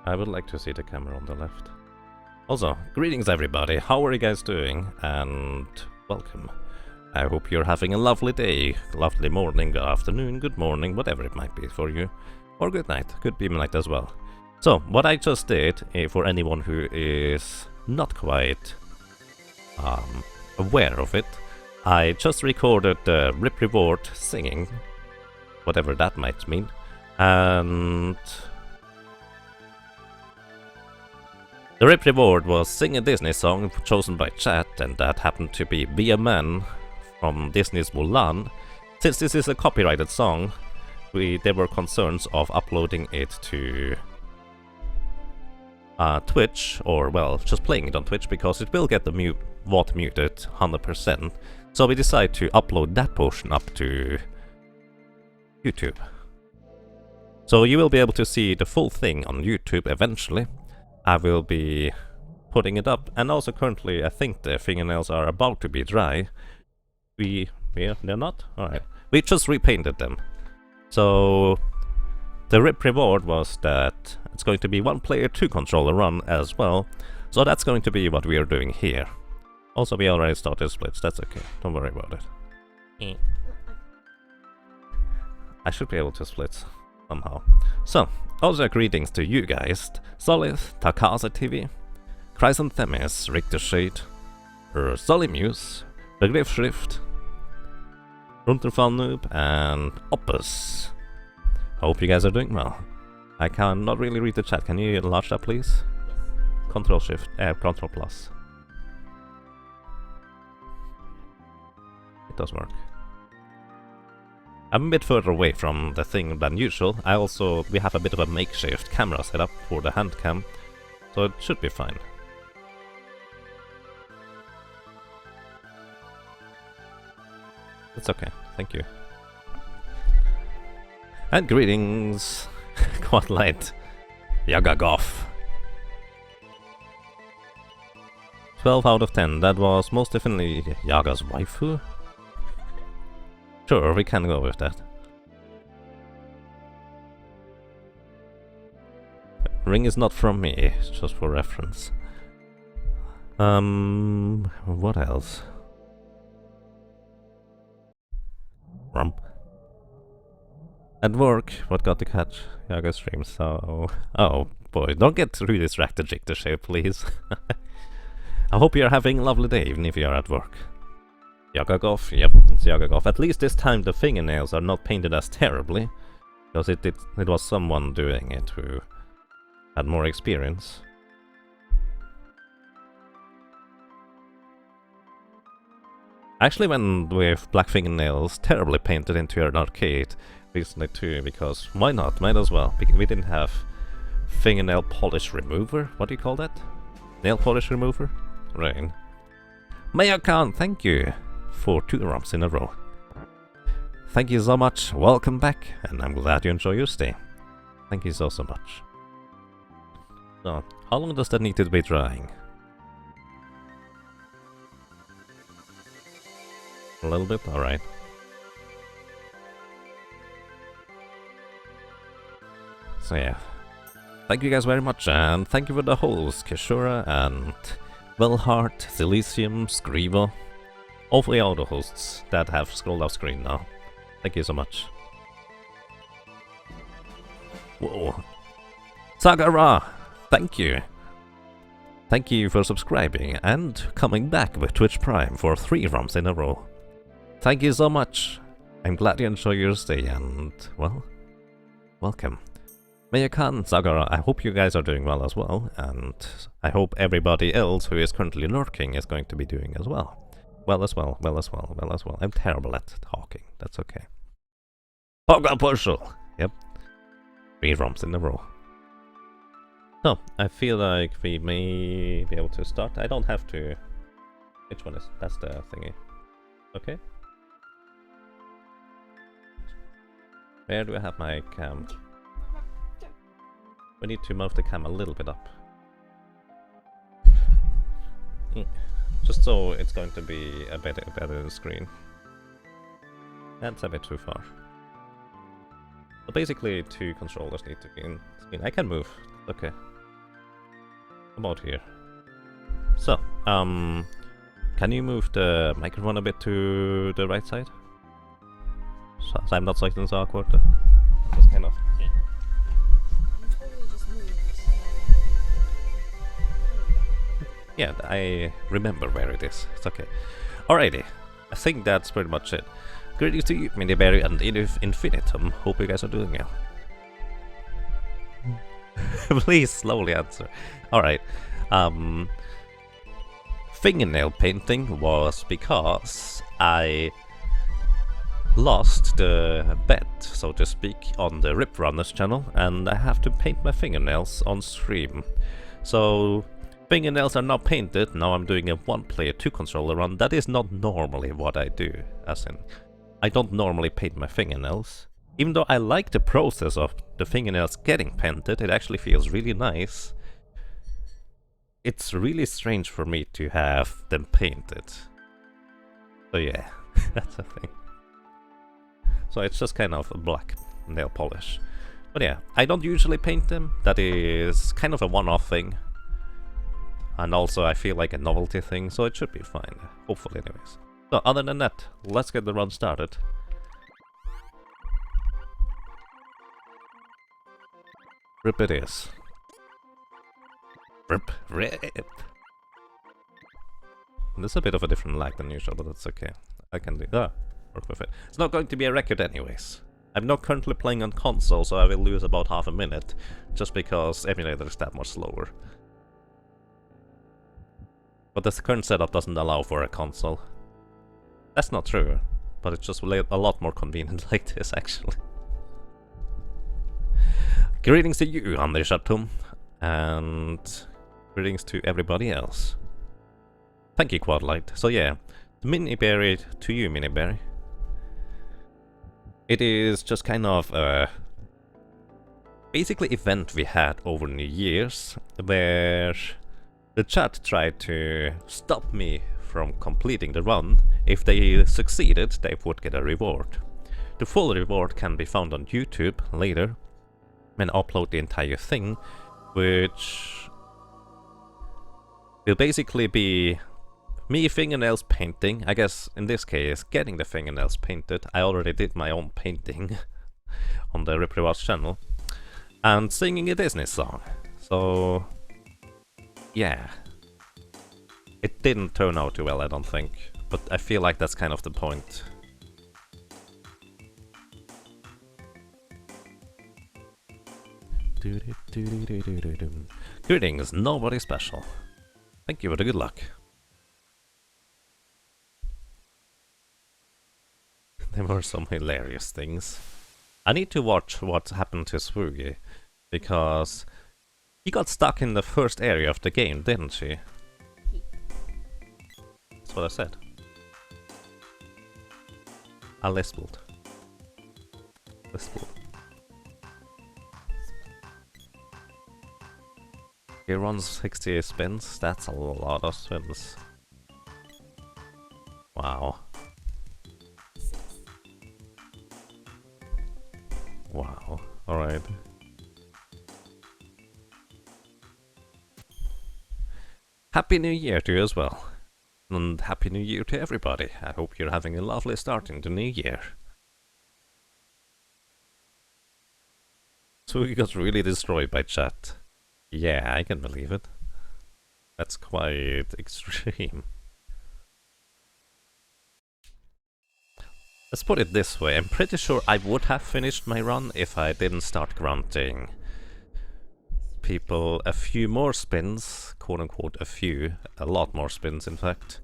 I would like to see the camera on the left. Also, greetings everybody, how are you guys doing? And welcome. I hope you're having a lovely day, lovely morning, good afternoon, good morning, whatever it might be for you. Or good night, could be midnight as well. So, what I just did, for anyone who is not quite aware of it, I just recorded the RIPReward singing, whatever that might mean, and the RIPReward was sing a Disney song chosen by chat, and that happened to be a Man from Disney's Mulan. Since this is a copyrighted song, there were concerns of uploading it to Twitch, or well, just playing it on Twitch, because it will get the VOD muted 100%. So we decided to upload that portion up to YouTube. So you will be able to see the full thing on YouTube eventually. I will be putting it up, and also currently I think the fingernails are about to be dry. They're not? Alright. We just repainted them. So the RIPReward was that it's going to be 1 player 2 controller run as well. So that's going to be what we are doing here. Also, we already started splits, that's okay, don't worry about it. I should be able to split somehow. So, also greetings to you guys, Solith, Takasa TV, Chrysanthemis, Richter Shade, Solimuse, Begriffsschrift, Runterfall Noob, and Opus. Hope you guys are doing well. I cannot really read the chat, can you enlarge that please? Control Shift, Control Plus. It does work. I'm a bit further away from the thing than usual. We have a bit of a makeshift camera set up for the hand cam, so it should be fine. It's okay, thank you. And greetings, quite light, Yagamoth. 12 out of 10, that was most definitely Yaga's waifu. Sure, we can go with that. Ring is not from me, just for reference. What else? Rump. At work, what got to catch Yaga stream, so... Oh boy, don't get too distracted, Jictor Shape, please. I hope you're having a lovely day, even if you're at work. Yagamoth, yep, it's Yagamoth. At least this time the fingernails are not painted as terribly, because it was someone doing it who had more experience. I actually went with black fingernails terribly painted into an arcade recently too, because why not? Might as well. We didn't have fingernail polish remover. What do you call that? Nail polish remover? Rain. Mayakan, thank you for 2 romps in a row. Thank you so much, welcome back, and I'm glad you enjoy your stay. Thank you so much. So, how long does that need to be drying? A little bit? Alright. So yeah, thank you guys very much, and thank you for the hosts, Kishura and Velhart, Silesium, Scrivo. Hopefully all the hosts that have scrolled off screen now. Thank you so much. Whoa. Sagara! Thank you! Thank you for subscribing and coming back with Twitch Prime for 3 ROMs in a row. Thank you so much! I'm glad you enjoy your stay and, well, welcome. Mayakan, Sagara, I hope you guys are doing well as well, and I hope everybody else who is currently lurking is going to be doing as well. Well as well. I'm terrible at talking, that's okay. Poga Pushel! Yep. 3 ROMs in a row. So, I feel like we may be able to start. I don't have to... Which one is... That's the thingy. Okay. Where do I have my cam? We need to move the cam a little bit up. Just so it's going to be a better screen. That's a bit too far. So basically 2 controllers need to be in screen. I can move. Okay. about here. So, can you move the microphone a bit to the right side? So I'm not sitting so awkward. Just kind of. Yeah, I remember where it is. It's okay. Alrighty, I think that's pretty much it. Greetings to you, Miniberry and Infinitum. Hope you guys are doing well. Please slowly answer. Alright. Fingernail painting was because I lost the bet, so to speak, on the RipRunners channel, and I have to paint my fingernails on stream. So fingernails are now painted. Now I'm doing a 1-player 2-controller run. That is not normally what I do, as in I don't normally paint my fingernails. Even though I like the process of the fingernails getting painted, it actually feels really nice. It's really strange for me to have them painted. So yeah, that's a thing. So it's just kind of a black nail polish. But yeah, I don't usually paint them. That is kind of a one-off thing. And also I feel like a novelty thing, so it should be fine. Hopefully anyways. So other than that, let's get the run started. Rip it is. Rip. This is a bit of a different lag than usual, but that's okay. I can work with it. It's not going to be a record anyways. I'm not currently playing on console, so I will lose about half a minute, just because emulator is that much slower. But this current setup doesn't allow for a console. That's not true, but it's just a lot more convenient like this, actually. Greetings to you, Anders Chatum, and greetings to everybody else. Thank you, Quadlight. So yeah, the Miniberry to you, Miniberry. It is just kind of a basically event we had over New Year's, where the chat tried to stop me from completing the run. If they succeeded, they would get a reward. The full reward can be found on YouTube later, and upload the entire thing, which will basically be me fingernails painting. I guess in this case, getting the fingernails painted. I already did my own painting on the RipRunners channel, and singing a Disney song. So yeah, it didn't turn out too well, I don't think, but I feel like that's kind of the point. Greetings, nobody special. Thank you for the good luck. There were some hilarious things. I need to watch what happened to Swoogie, because he got stuck in the first area of the game, didn't she? That's what I said. I lisped. He runs 60 spins. That's a lot of spins. Wow. Wow. Alright. Happy New Year to you as well. And Happy New Year to everybody. I hope you're having a lovely start in the new year. So he got really destroyed by chat. Yeah, I can believe it. That's quite extreme. Let's put it this way, I'm pretty sure I would have finished my run if I didn't start granting people a few more spins, quote unquote a few, a lot more spins in fact.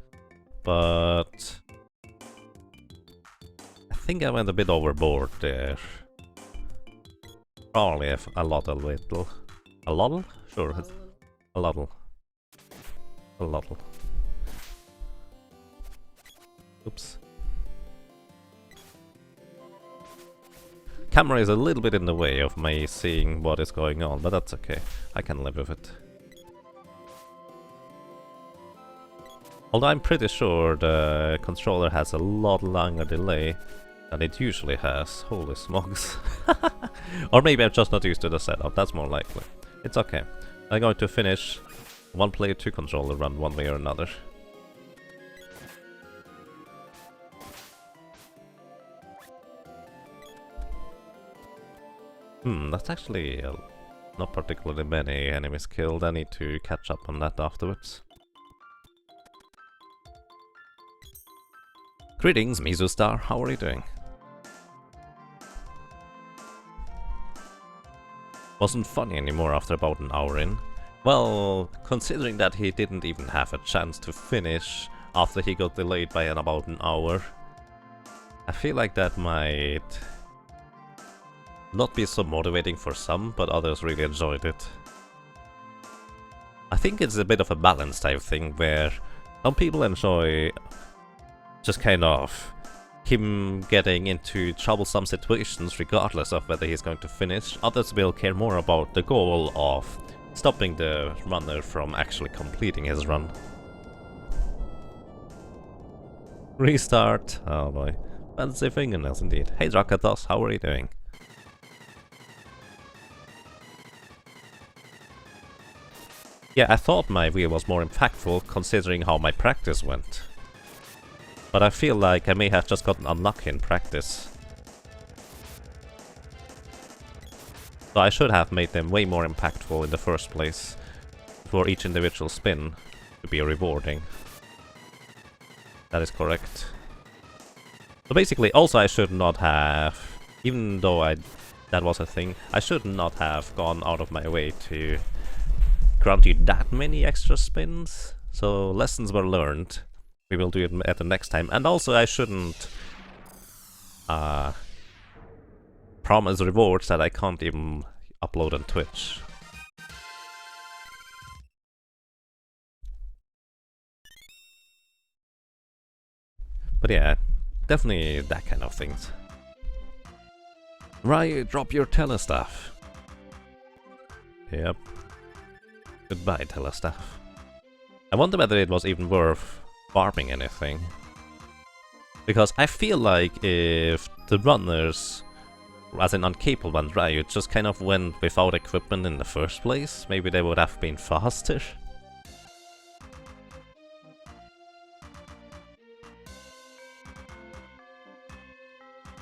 But I think I went a bit overboard there. Probably a little. A lottle? Sure. A lottle. A lottle. Oops. Camera is a little bit in the way of me seeing what is going on, but that's okay. I can live with it. Although I'm pretty sure the controller has a lot longer delay than it usually has. Holy smokes. Or maybe I'm just not used to the setup, that's more likely. It's okay. I'm going to finish One player, two controller run one way or another. That's actually not particularly many enemies killed. I need to catch up on that afterwards. Greetings, Mizu Star. How are you doing? Wasn't funny anymore after about an hour in. Well, considering that he didn't even have a chance to finish after he got delayed by about an hour, I feel like that might not be so motivating for some, but others really enjoyed it. I think it's a bit of a balance type thing where some people enjoy just kind of him getting into troublesome situations regardless of whether he's going to finish. Others will care more about the goal of stopping the runner from actually completing his run. Restart. Oh boy. Fancy fingernails indeed. Hey Drakatos, how are you doing? Yeah, I thought my wheel was more impactful considering how my practice went. But I feel like I may have just gotten unlucky in practice. So I should have made them way more impactful in the first place for each individual spin to be rewarding. That is correct. So basically, also I should not have, even though that was a thing, I should not have gone out of my way to grant you that many extra spins. So lessons were learned. We will do it at the next time. And also I shouldn't promise rewards that I can't even upload on Twitch. But yeah, definitely that kind of things. Right, drop your telestaff. Yep. Goodbye, telestaff. I wonder whether it was even worth farming anything. Because I feel like if the runners, as in uncapable and Riot, just kind of went without equipment in the first place, maybe they would have been faster.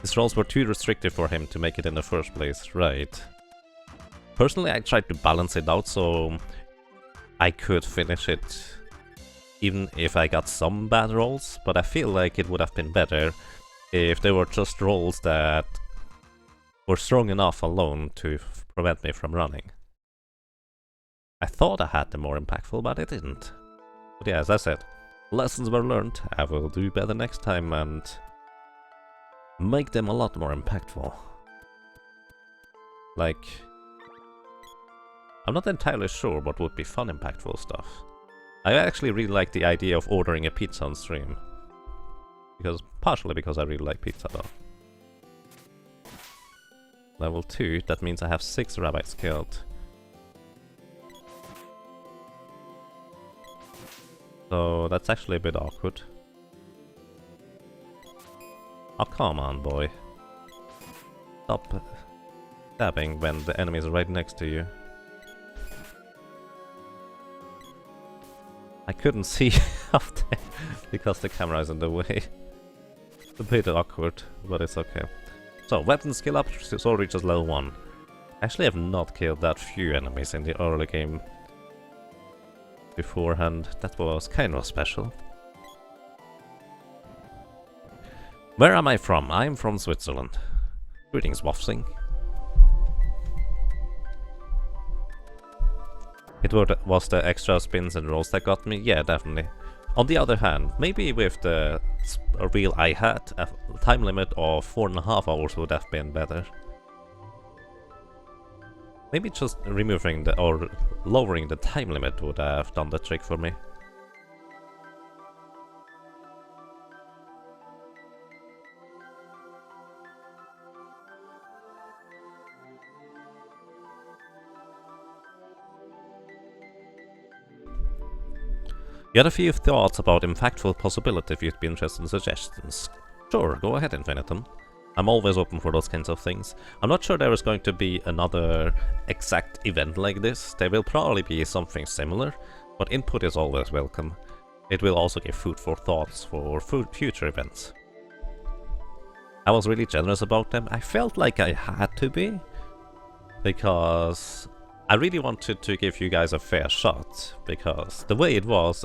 His rolls were too restrictive for him to make it in the first place, right. Personally, I tried to balance it out so I could finish it even if I got some bad rolls, but I feel like it would have been better if they were just rolls that were strong enough alone to prevent me from running. I thought I had them more impactful, but I didn't. But yeah, as I said, lessons were learned. I will do better next time and make them a lot more impactful. Like, I'm not entirely sure what would be fun impactful stuff. I actually really like the idea of ordering a pizza on stream. Partially because I really like pizza though. Level 2, that means I have 6 rabbits killed. So that's actually a bit awkward. Oh, come on, boy. Stop stabbing when the enemy is right next to you. I couldn't see up there because the camera is in the way. It's a bit awkward, but it's okay. So, weapon skill up, sword reaches level 1. Actually, I have not killed that few enemies in the early game beforehand. That was kind of special. Where am I from? I'm from Switzerland. Greetings, Wafsing. It was the extra spins and rolls that got me? Yeah, definitely. On the other hand, maybe with the reel I had, a time limit of 4.5 hours would have been better. Maybe just removing or lowering the time limit would have done the trick for me. You had a few thoughts about impactful possibility if you'd be interested in suggestions. Sure, go ahead, Infinitum. I'm always open for those kinds of things. I'm not sure there is going to be another exact event like this. There will probably be something similar, but input is always welcome. It will also give food for thoughts for future events. I was really generous about them. I felt like I had to be, because I really wanted to give you guys a fair shot, because the way it was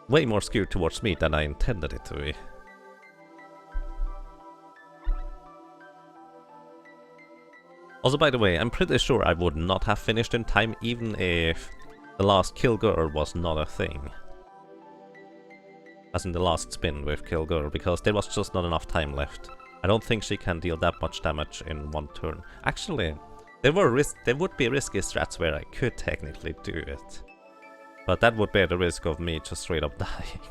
way more skewed towards me than I intended it to be. Also, by the way, I'm pretty sure I would not have finished in time even if the last kill girl was not a thing. As in the last spin with kill girl, because there was just not enough time left. I don't think she can deal that much damage in one turn. Actually, there would be risky strats where I could technically do it. But that would bear the risk of me just straight up dying.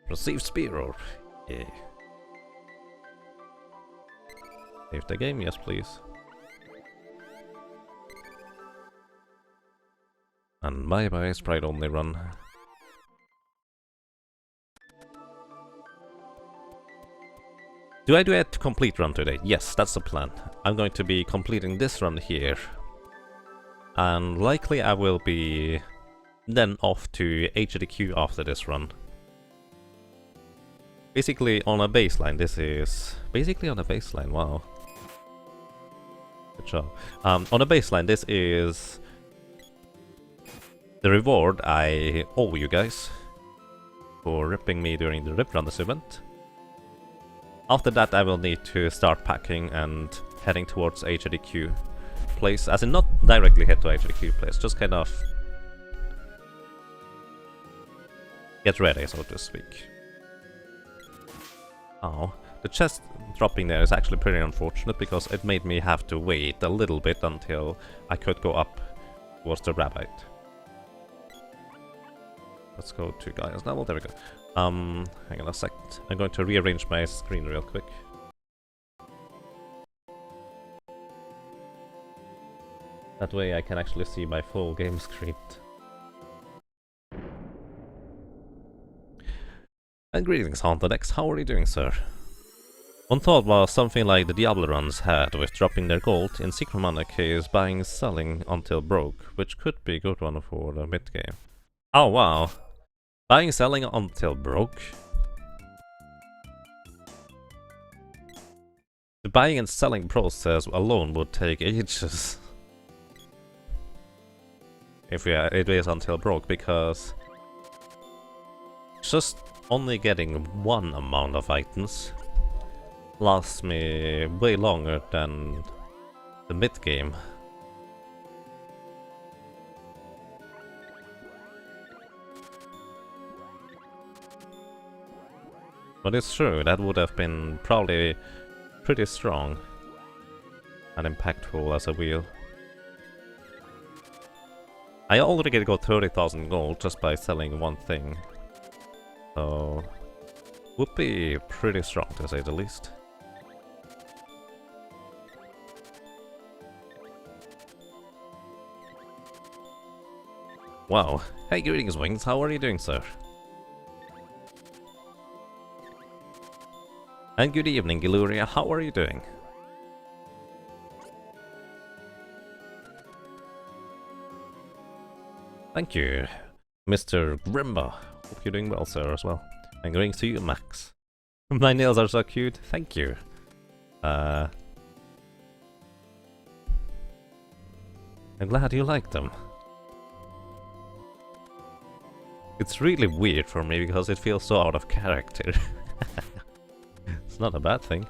Receive spear orb. Yeah. Save the game, yes please. And bye bye, sprite only run. Do I do a complete run today? Yes, that's the plan. I'm going to be completing this run here. And likely I will be then off to HDQ after this run. Basically on a baseline, this is... Basically on a baseline, wow. Good job. On a baseline, this is the reward I owe you guys for ripping me during the RipRunners event. After that I will need to start packing and heading towards HDQ place, as in not directly head to HDQ place, just kind of get ready, so to speak. Oh, the chest dropping there is actually pretty unfortunate, because it made me have to wait a little bit until I could go up towards the rabbit. Let's go to Gaia's level, there we go. Hang on a sec. I'm going to rearrange my screen real quick. That way I can actually see my full game screen. And greetings, HauntedX. How are you doing, sir? One thought was something like the Diablo runs had, with dropping their gold. In Secret Mana case, buying and selling until broke, which could be a good one for the mid-game. Oh wow! Buying and selling until broke? The buying and selling process alone would take ages. If it is until broke, because just only getting one amount of items lasts me way longer than the mid-game. But it's true, that would have been probably pretty strong and impactful as a wheel. I already got 30,000 gold just by selling one thing. So would be pretty strong, to say the least. Wow. Hey, greetings, Wings. How are you doing, sir? And good evening, Giluria. How are you doing? Thank you, Mr. Grimba. Hope you're doing well, sir, as well. And going to you, Max. My nails are so cute. Thank you. I'm glad you like them. It's really weird for me because it feels so out of character. It's not a bad thing.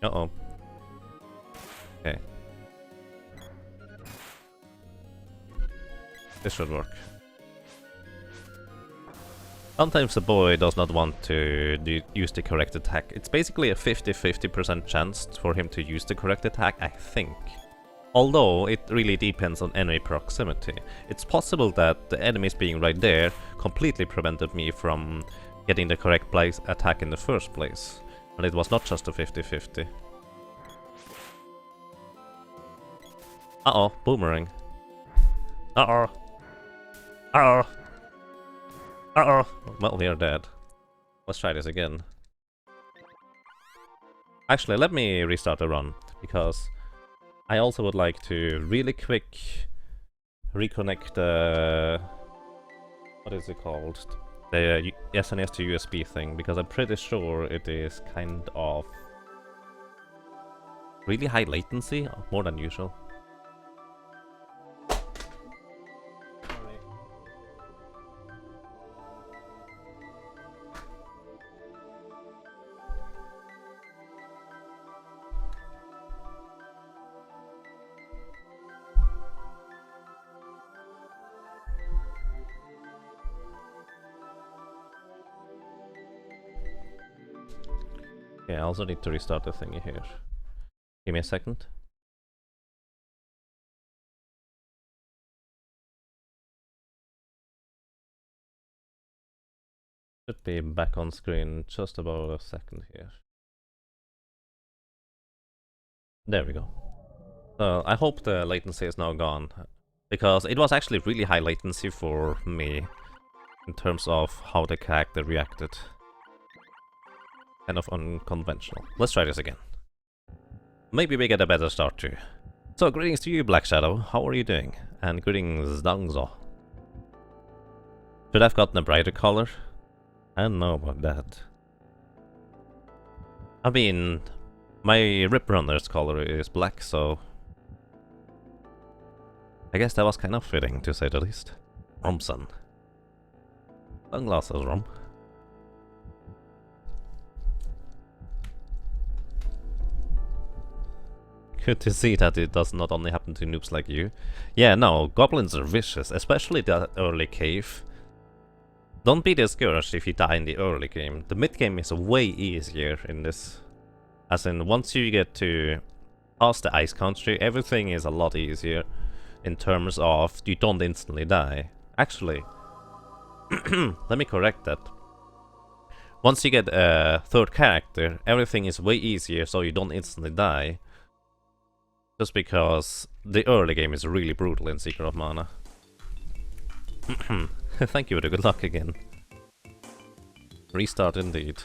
Uh-oh. Okay. This should work. Sometimes the boy does not want to use the correct attack. It's basically a 50-50% chance for him to use the correct attack, I think. Although it really depends on enemy proximity. It's possible that the enemies being right there completely prevented me from getting the correct attack in the first place. And it was not just a 50-50. Uh-oh, boomerang. Uh-oh. Uh-oh. Uh-oh. Well, we are dead. Let's try this again. Actually, let me restart the run, because I also would like to really quick reconnect the... what is it called? The SNS to USB thing, because I'm pretty sure it is kind of really high latency, more than usual. Yeah, I also need to restart the thingy here. Give me a second. Should be back on screen just about a second here. There we go. So I hope the latency is now gone, because it was actually really high latency for me in terms of how the character reacted. Kind of unconventional. Let's try this again. Maybe we get a better start too. So greetings to you, Black Shadow. How are you doing? And greetings, Dangzo. Should have gotten a brighter color? I don't know about that. I mean, my RipRunners color is black, so I guess that was kind of fitting, to say the least. Romson. Sunglasses, Rom. Good to see that it does not only happen to noobs like you. Yeah, no, goblins are vicious, especially the early cave. Don't be discouraged if you die in the early game. The mid game is way easier in this. As in, once you get to past the ice country, everything is a lot easier in terms of you don't instantly die. Actually, let me correct that. Once you get a third character, everything is way easier so you don't instantly die. Just because the early game is really brutal in Secret of Mana. Thank you for the good luck again. Restart indeed.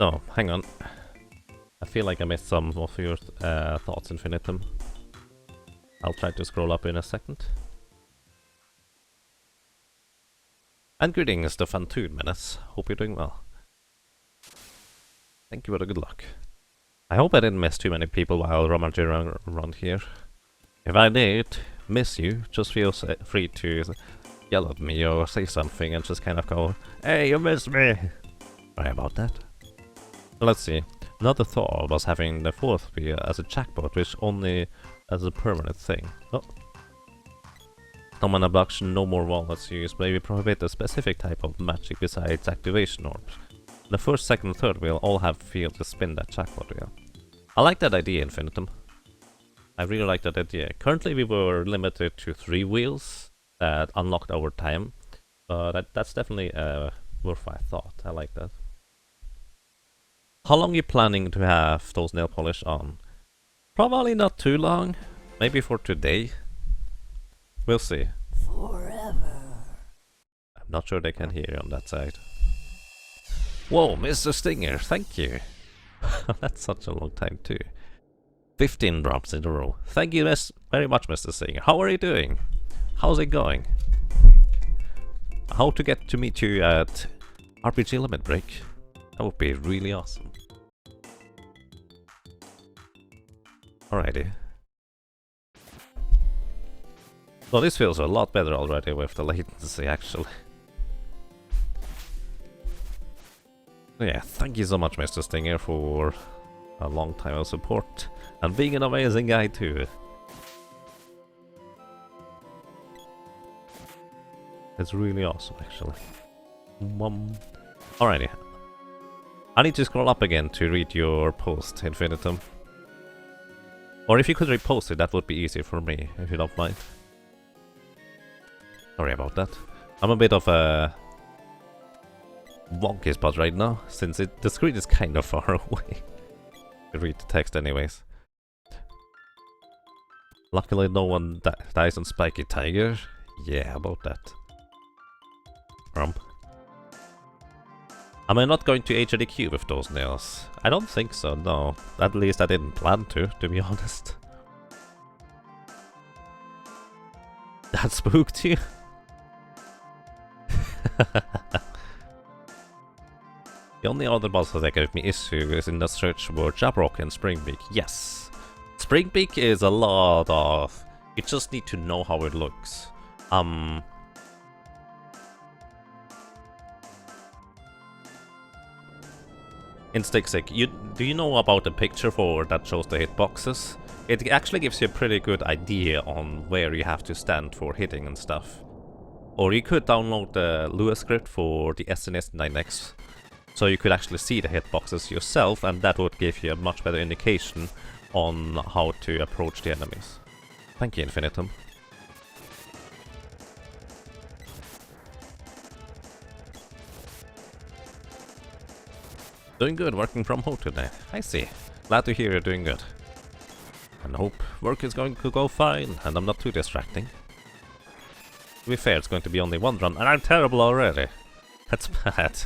Oh, hang on. I feel like I missed some of your thoughts, Infinitum. I'll try to scroll up in a second. And greetings to Fantoon Menace. Hope you're doing well. Thank you for the good luck. I hope I didn't miss too many people while rummaging around here. If I did miss you, just feel free to yell at me or say something and just kind of go, "Hey, you missed me!" Sorry about that. Let's see. Another thought was having the fourth wheel as a jackpot, which only as a permanent thing. Oh. No mana abduction, no more wallets used, maybe prohibit a specific type of magic besides activation orbs. The first, second, and third wheel all have field to spin that jackpot wheel. I like that idea, Infinitum. I really like that idea. Currently we were limited to 3 wheels that unlocked over time, but that's definitely a worthwhile thought. I like that. How long are you planning to have those nail polish on? Probably not too long. Maybe for today. We'll see. Forever. I'm not sure they can hear you on that side. Whoa, Mr. Stinger, thank you. That's such a long time too. 15 drops in a row. Thank you very much, Mr. Stinger. How are you doing? How's it going? How to get to meet you at RPG Limit Break? That would be really awesome. Alrighty. So this feels a lot better already with the latency, actually. Yeah, thank you so much, Mr. Stinger, for a long time of support and being an amazing guy too. It's really awesome, actually. Alrighty. I need to scroll up again to read your post, Infinitum. Or if you could repost it, that would be easier for me, if you don't mind. Sorry about that. I'm a bit of a wonky spot right now, since the screen is kind of far away. To read the text anyways. Luckily no one dies on Spiky Tiger. Yeah, how about that? Am I not going to HDQ with those nails? I don't think so, no. At least I didn't plan to be honest. That spooked you? The only other bosses that gave me issue is in the search for Jabberwock and Springbeak. Yes. Springbeak is a lot of... You just need to know how it looks. In Stick, do you know about the picture for that shows the hitboxes? It actually gives you a pretty good idea on where you have to stand for hitting and stuff. Or you could download the Lua script for the SNES 9X, so you could actually see the hitboxes yourself, and that would give you a much better indication on how to approach the enemies. Thank you, Infinitum. Doing good, working from home today. I see. Glad to hear you're doing good. And hope work is going to go fine, and I'm not too distracting. To be fair, it's going to be only one run, and I'm terrible already. That's bad.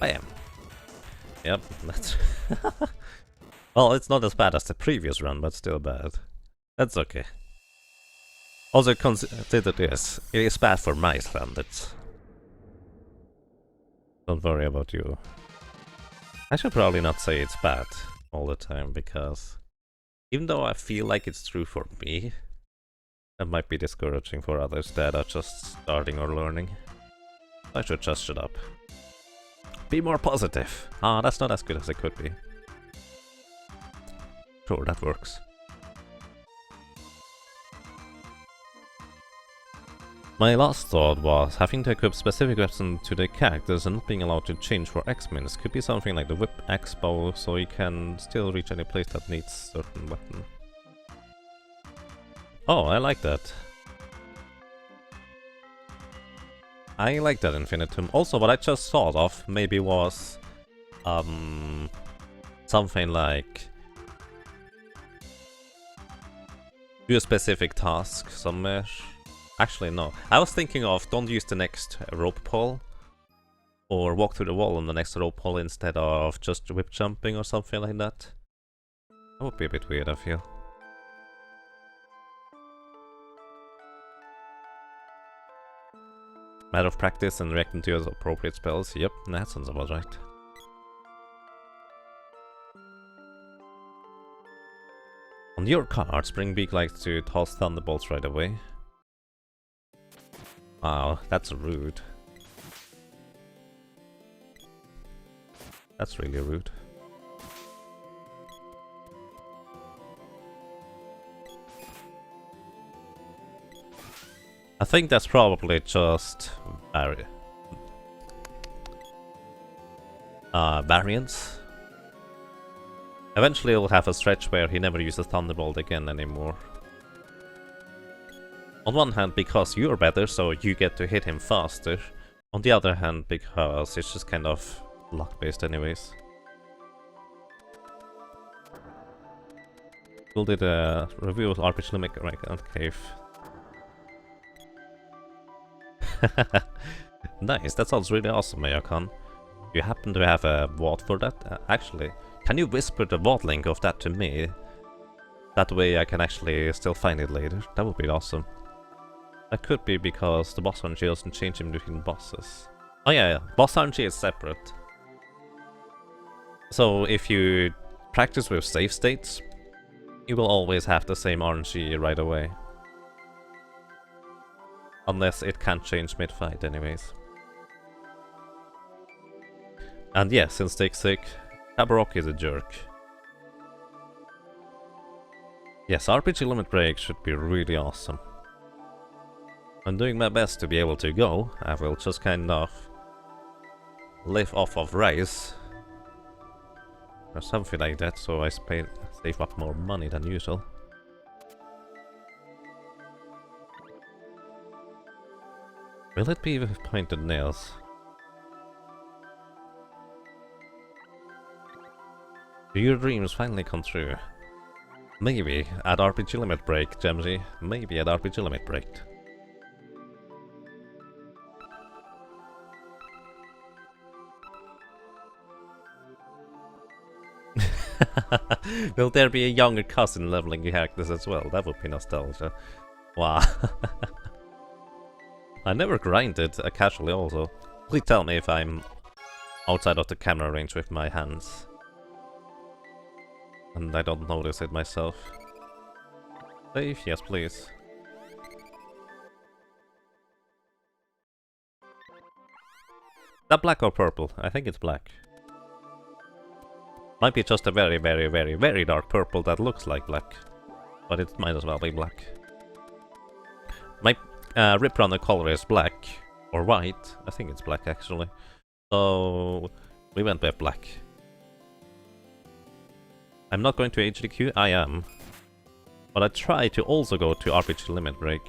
I am. Yep, that's... Well, it's not as bad as the previous run, but still bad. That's okay. Also consider this, it is bad for my standards. Don't worry about you. I should probably not say it's bad all the time, because even though I feel like it's true for me, that might be discouraging for others that are just starting or learning. I should just shut up. Be more positive. Ah, that's not as good as it could be. Sure, that works. My last thought was having to equip specific weapons to the characters and not being allowed to change for X-Mins. Could be something like the Whip X-Bow, so you can still reach any place that needs certain weapon. Oh, I like that. I like that, Infinitum. Also, what I just thought of maybe was something like do a specific task somewhere. Actually, no. I was thinking of don't use the next rope pull, or walk through the wall on the next rope pull instead of just whip jumping or something like that. That would be a bit weird, I feel. Matter of practice and reacting to your appropriate spells. Yep, that sounds about right. On your card, Springbeak likes to toss thunderbolts right away. Wow, that's rude. That's really rude. I think that's probably just variants. Eventually we'll have a stretch where he never uses Thunderbolt again anymore. On one hand, because you're better, so you get to hit him faster. On the other hand, because it's just kind of luck-based anyways. We'll do the review of RPG Limit Cave. Nice, that sounds really awesome, Mayakan. You happen to have a VOD for that? Actually, can you whisper the VOD link of that to me? That way I can actually still find it later. That would be awesome. That could be because the boss RNG doesn't change in between bosses. Oh yeah, boss RNG is separate. So if you practice with save states, you will always have the same RNG right away. Unless it can't change mid-fight anyways. And yeah, since Stick's sick, Jabberwock is a jerk. Yes, RPG Limit Break should be really awesome. I'm doing my best to be able to go. I will just kind of live off of rice or something like that, so I save up more money than usual. Will it be with pointed nails? Do your dreams finally come true? Maybe at RPG limit break, Gemsy. Maybe at RPG limit break. Will there be a younger cousin leveling characters as well? That would be nostalgia. Wow. I never grinded casually also. Please tell me if I'm outside of the camera range with my hands. And I don't notice it myself. Save? Yes, please. Is that black or purple? I think it's black. Might be just a very, very, very, very dark purple that looks like black. But it might as well be black. My RipRunner color is black. Or white. I think it's black actually. So we went with black. I'm not going to HDQ, I am. But I try to also go to RPG limit break.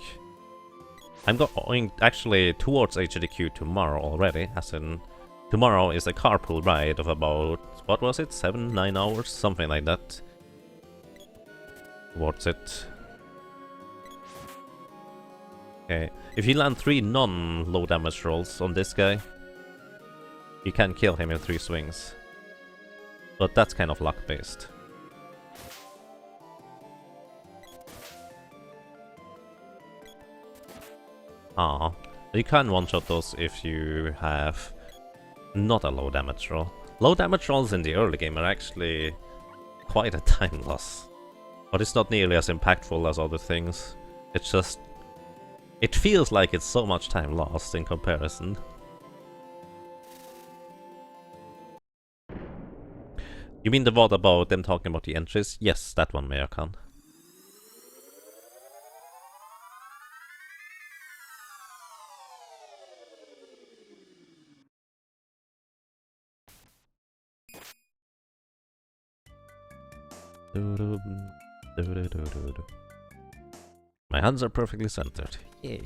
I'm going actually towards HDQ tomorrow already, as in tomorrow is a carpool ride of about, what was it, 7-9 hours? Something like that. Towards it. Okay, if you land 3 non-low damage rolls on this guy, you can kill him in 3 swings. But that's kind of luck based. You can one-shot those if you have not a low damage roll. Low damage rolls in the early game are actually quite a time loss. But it's not nearly as impactful as other things. It's just... it feels like it's so much time lost in comparison. You mean the VOD about them talking about the entries? Yes, that one, Mayakan. My hands are perfectly centered. Yay.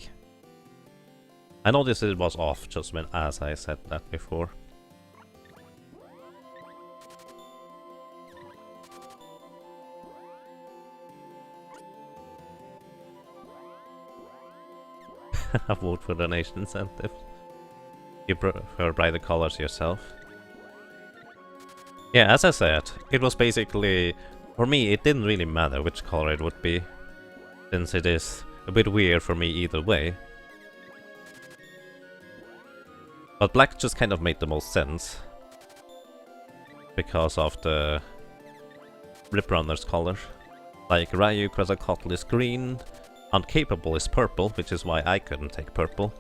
I noticed it was off just when as I said that before. Vote for donation incentive. You prefer brighter colors yourself? Yeah, as I said, it was basically... for me, it didn't really matter which color it would be, since it is a bit weird for me either way. But black just kind of made the most sense, because of the RipRunners color. Like Ryu Quetzalcoatl is green, Uncapable is purple, which is why I couldn't take purple.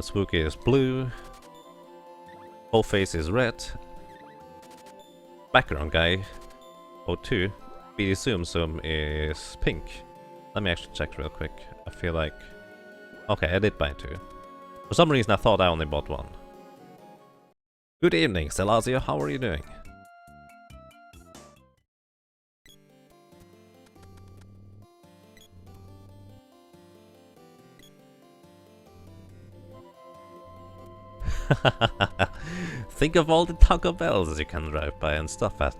Spooky is blue, Whole Face is red, Background guy, O2, BD Zoom Zoom is pink. Let me actually check real quick. I feel like... okay, I did buy 2. For some reason I thought I only bought 1. Good evening, Celazio, how are you doing? Think of all the Taco Bells you can drive by and stuff at.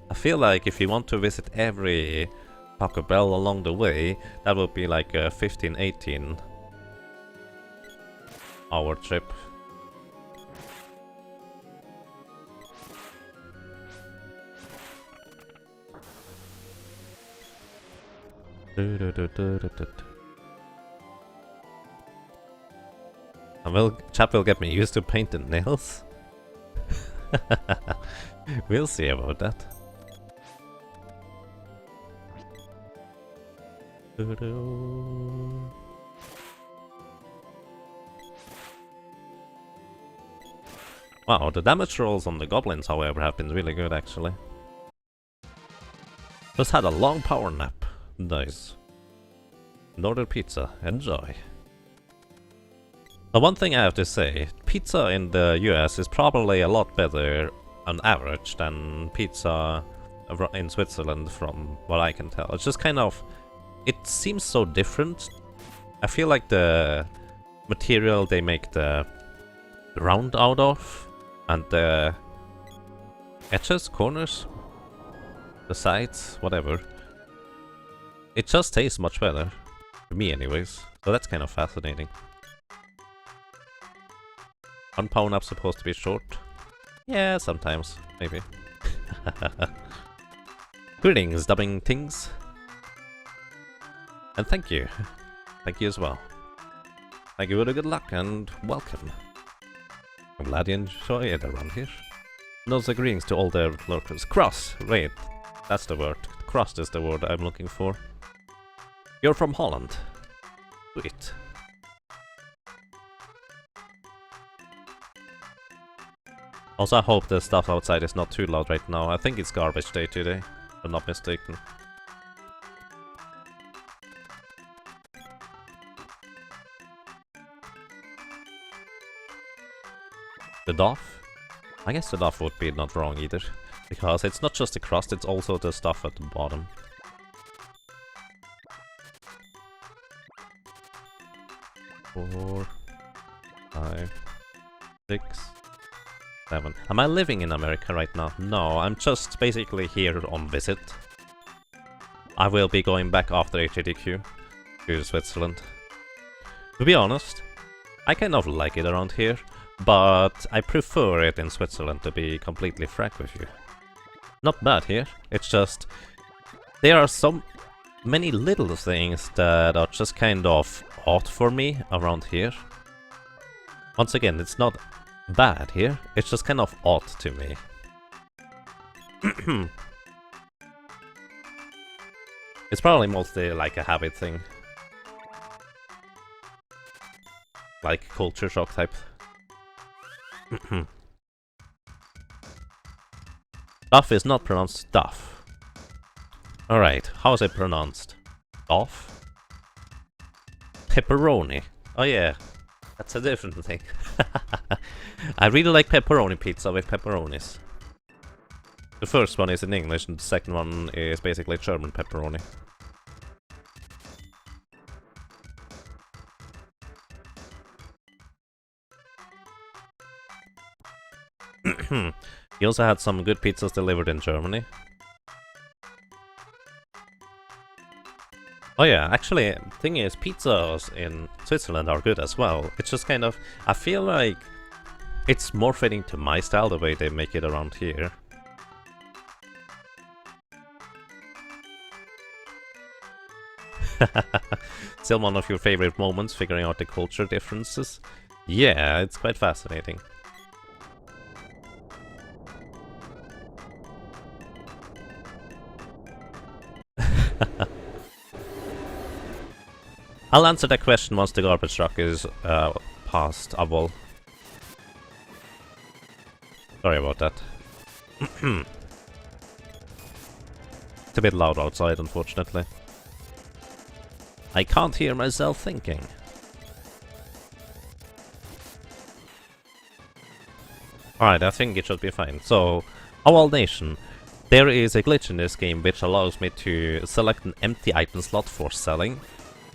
I feel like if you want to visit every Taco Bell along the way, that would be like a 15-18 hour trip. Well, chap will get me used to painted nails. We'll see about that. Wow, the damage rolls on the goblins, however, have been really good actually. Just had a long power nap. Nice. Order pizza. Enjoy. The one thing I have to say, pizza in the US is probably a lot better on average than pizza in Switzerland from what I can tell. It's just kind of... it seems so different. I feel like the material they make the round out of and the edges, corners, the sides, whatever. It just tastes much better. For me anyways. So that's kind of fascinating. 1 pound up supposed to be short? Yeah, sometimes. Maybe. Greetings, dubbing things. And thank you. Thank you as well. Thank you for the good luck and welcome. I'm glad you enjoy it around here. And also greetings to all the lurkers. Cross! Wait, that's the word. Cross is the word I'm looking for. You're from Holland. Sweet. Also, I hope the stuff outside is not too loud right now. I think it's garbage day today, if I'm not mistaken. The doff? I guess the doff would be not wrong either, because it's not just the crust, it's also the stuff at the bottom. Four, 5, 6, 7. Am I living in America right now? No, I'm just basically here on visit. I will be going back after HADQ to Switzerland. To be honest, I kind of like it around here, but I prefer it in Switzerland, to be completely frank with you. Not bad here, it's just there are so many little things that are just kind of odd for me around here. Once again, it's not bad here, it's just kind of odd to me. It's probably mostly like a habit thing. Like culture shock type. Duff is not pronounced duff. Alright, how is it pronounced? Duff? Pepperoni. Oh yeah, that's a different thing. I really like pepperoni pizza with pepperonis. The first one is in English and the second one is basically German pepperoni. He also had some good pizzas delivered in Germany. Oh yeah, actually, thing is, pizzas in Switzerland are good as well. It's just kind of, I feel like it's more fitting to my style the way they make it around here. Still one of your favorite moments, figuring out the culture differences? Yeah, it's quite fascinating. I'll answer that question once the garbage truck is past a wall. Sorry about that. It's a bit loud outside, unfortunately. I can't hear myself thinking. Alright, I think it should be fine. So, Owl Nation. There is a glitch in this game which allows me to select an empty item slot for selling.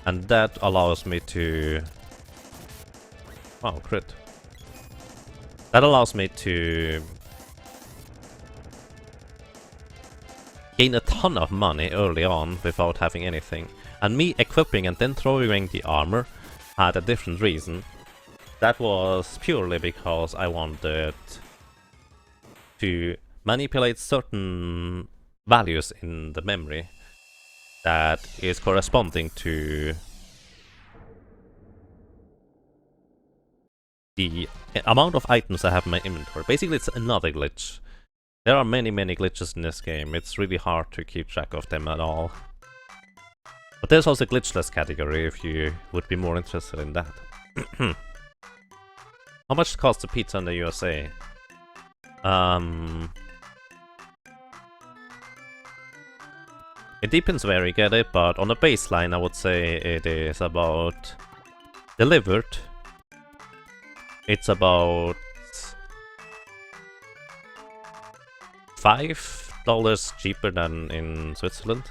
And that allows me to... Oh, crit. That allows me to gain a ton of money early on without having anything. And me equipping and then throwing the armor had a different reason. That was purely because I wanted to manipulate certain values in the memory that is corresponding to the amount of items I have in my inventory. Basically, it's another glitch. There are many glitches in this game. It's really hard to keep track of them at all. But there's also a glitchless category if you would be more interested in that. How much costs a pizza in the USA? It depends where you get it, but on a baseline I would say it is about... Delivered, it's about $5 cheaper than in Switzerland.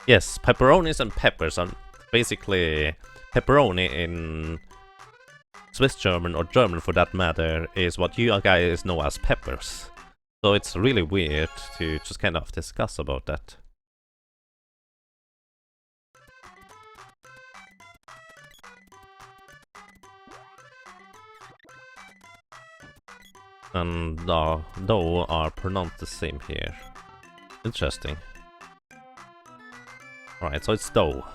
Yes, pepperonis and peppers are basically... Pepperoni in Swiss German, or German for that matter, is what you guys know as peppers. So it's really weird to just kind of discuss about that. And though are pronounced the same here. Interesting. Alright, so it's though.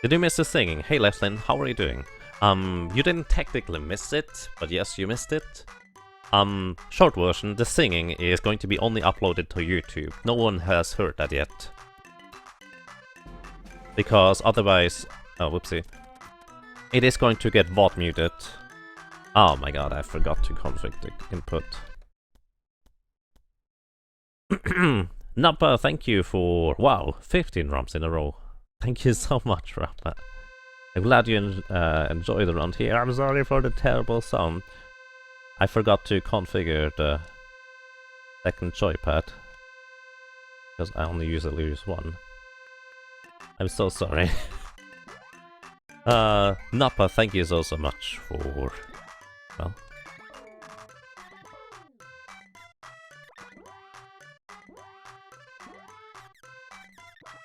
Did you miss the singing? Hey Leslin, how are you doing? You didn't technically miss it, but yes, you missed it. Short version, the singing is going to be only uploaded to YouTube. No one has heard that yet. Because otherwise... Oh, whoopsie. It is going to get VOD muted. Oh my god, I forgot to config the input. Nappa, thank you for... Wow, 15 ROMs in a row. Thank you so much, Rappa. I'm glad you enjoyed the round here. I'm sorry for the terrible sound. I forgot to configure the second joypad. Because I only usually use one. I'm so sorry. Nappa, thank you so much for... Well...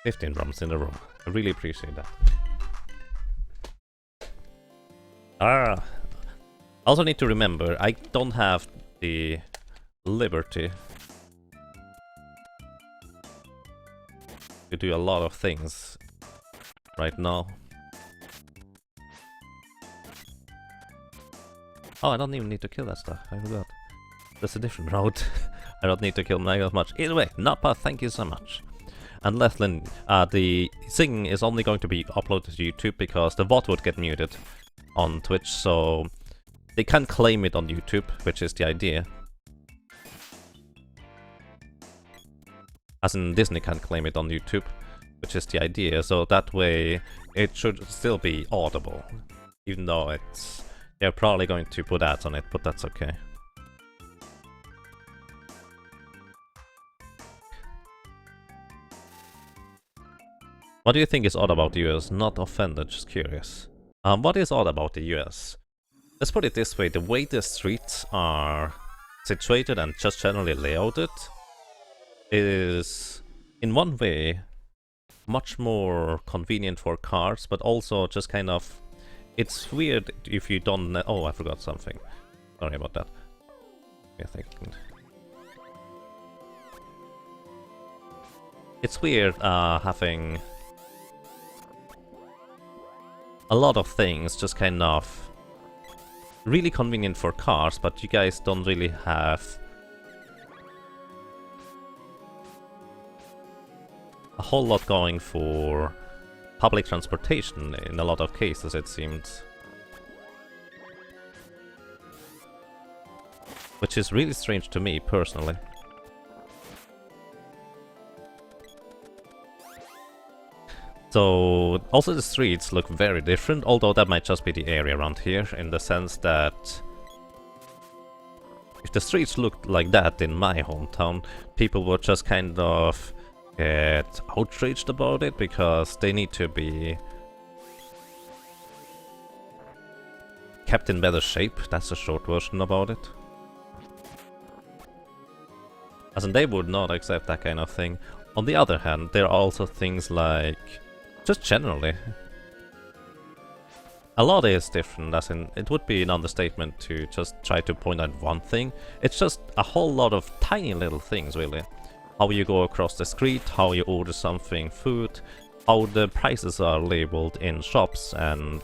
15 ROMs in a row. I really appreciate that. Also need to remember, I don't have the liberty to do a lot of things right now. Oh, I don't even need to kill that stuff. I forgot. That's a different route. I don't need to kill Yagamoth much. Either way, Nappa, thank you so much. And Leslin, the singing is only going to be uploaded to YouTube because the VOD would get muted on Twitch, so they can't claim it on YouTube, which is the idea. As in, Disney can't claim it on YouTube, which is the idea, so that way it should still be audible. Even though they're probably going to put ads on it, but that's okay. What do you think is odd about the US? Not offended, just curious. What is odd about the US? Let's put it this way, the way the streets are situated and just generally layouted is, in one way, much more convenient for cars, but also just kind of... It's weird if you don't... Oh, I forgot something. Sorry about that. I think... It's weird having... a lot of things just kind of really convenient for cars, but you guys don't really have a whole lot going for public transportation in a lot of cases, it seems. Which is really strange to me, personally. So, also the streets look very different, although that might just be the area around here, in the sense that if the streets looked like that in my hometown, people would just kind of get outraged about it, because they need to be kept in better shape. That's the short version about it. As in, they would not accept that kind of thing. On the other hand, there are also things like... just generally. A lot is different, as in, it would be an understatement to just try to point out one thing. It's just a whole lot of tiny little things, really. How you go across the street, how you order something, food, how the prices are labeled in shops, and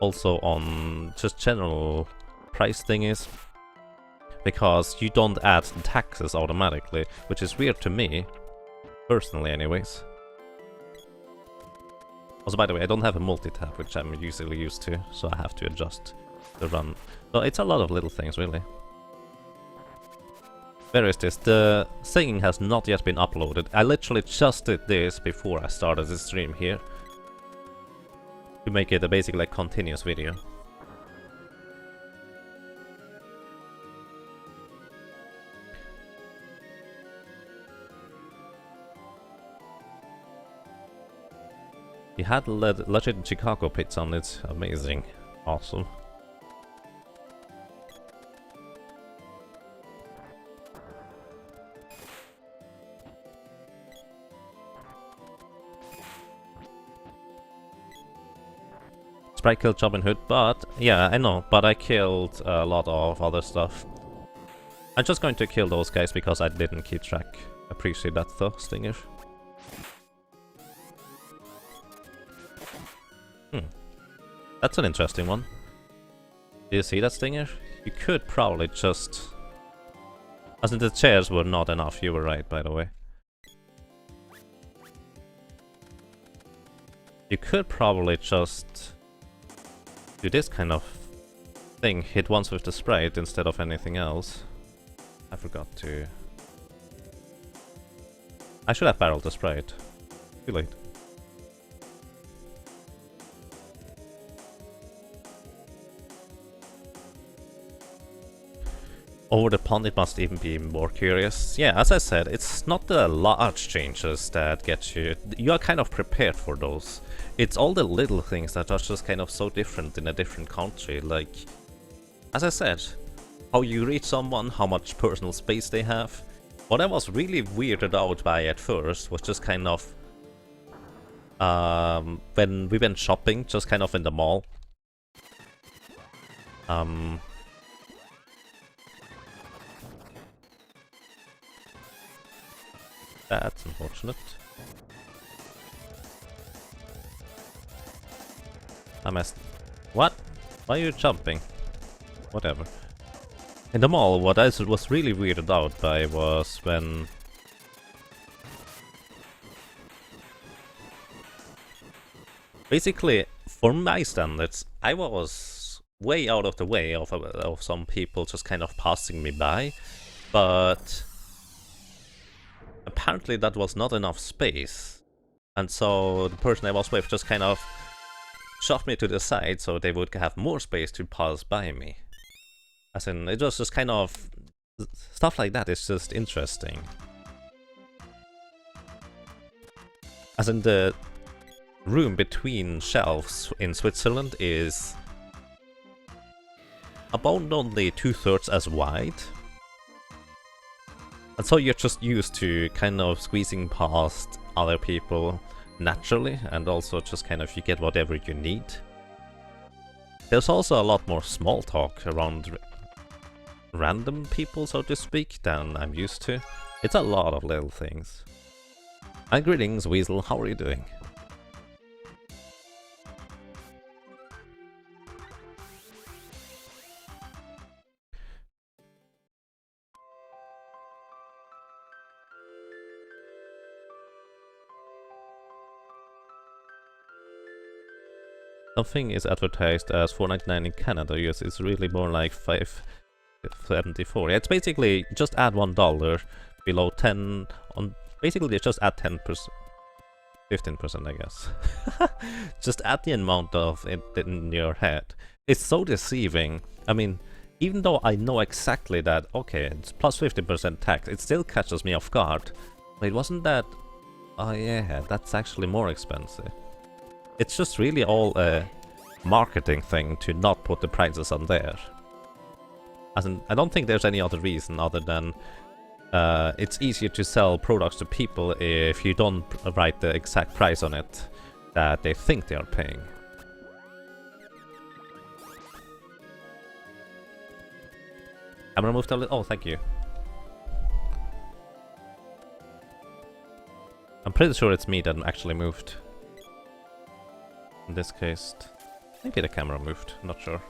also on just general price thingies. Because you don't add taxes automatically, which is weird to me, personally anyways. Also, by the way, I don't have a multi-tap, which I'm usually used to, so I have to adjust the run. So it's a lot of little things, really. Where is this? The singing has not yet been uploaded. I literally just did this before I started the stream here. To make it a basically continuous video. He had legit Chicago pits on it. Amazing. Awesome. Sprite killed Robin Hood, but yeah, I know, but I killed a lot of other stuff. I'm just going to kill those guys because I didn't keep track. Appreciate that though, Stinger. That's an interesting one. Do you see that, Stinger? You could probably just... As in the chairs were not enough, you were right, by the way. You could probably just... do this kind of thing, hit once with the sprite instead of anything else. I forgot to... I should have barreled the sprite. Too late. Over the pond it must even be more curious. Yeah, as I said, it's not the large changes that get you. You are kind of prepared for those. It's all the little things that are just kind of so different in a different country. Like, as I said, how you reach someone, how much personal space they have. What I was really weirded out by at first was just kind of... when we went shopping, just kind of in the mall. That's unfortunate. I missed. What? Why are you jumping? Whatever. In the mall, what I was really weirded out by was when... Basically, for my standards, I was way out of the way of some people just kind of passing me by, but... apparently that was not enough space, and so the person I was with just kind of shoved me to the side so they would have more space to pass by me. As in, it was just kind of... stuff like that is just interesting. As in, the room between shelves in Switzerland is about only 2/3 as wide. And so you're just used to kind of squeezing past other people naturally, and also just kind of you get whatever you need. There's also a lot more small talk around random people, so to speak, than I'm used to. It's a lot of little things. And greetings, Weasel, how are you doing? Something is advertised as $4.99 in Canada. US is really more like $5.74. Yeah, it's basically just add $1 below 10 on. Basically, just add 10%, 15%, I guess. Just add the amount of it in your head. It's so deceiving. I mean, even though I know exactly that, okay, it's plus 50% tax, it still catches me off guard. Wait, wasn't that? Oh yeah, that's actually more expensive. It's just really all a marketing thing to not put the prices on there. As in, I don't think there's any other reason other than it's easier to sell products to people if you don't write the exact price on it that they think they are paying. Camera moved a little. Oh, thank you. I'm pretty sure it's me that actually moved. In this case, maybe the camera moved, not sure.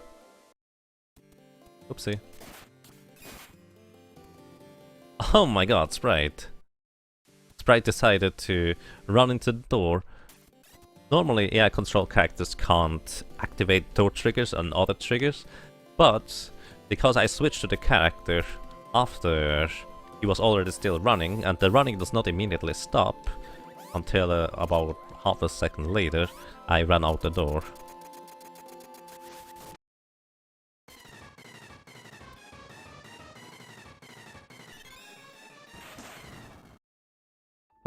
Oopsie. Oh my god, Sprite. Sprite decided to run into the door. Normally AI control characters can't activate door triggers and other triggers, but because I switched to the character after he was already still running, and the running does not immediately stop until about half a second later, I ran out the door.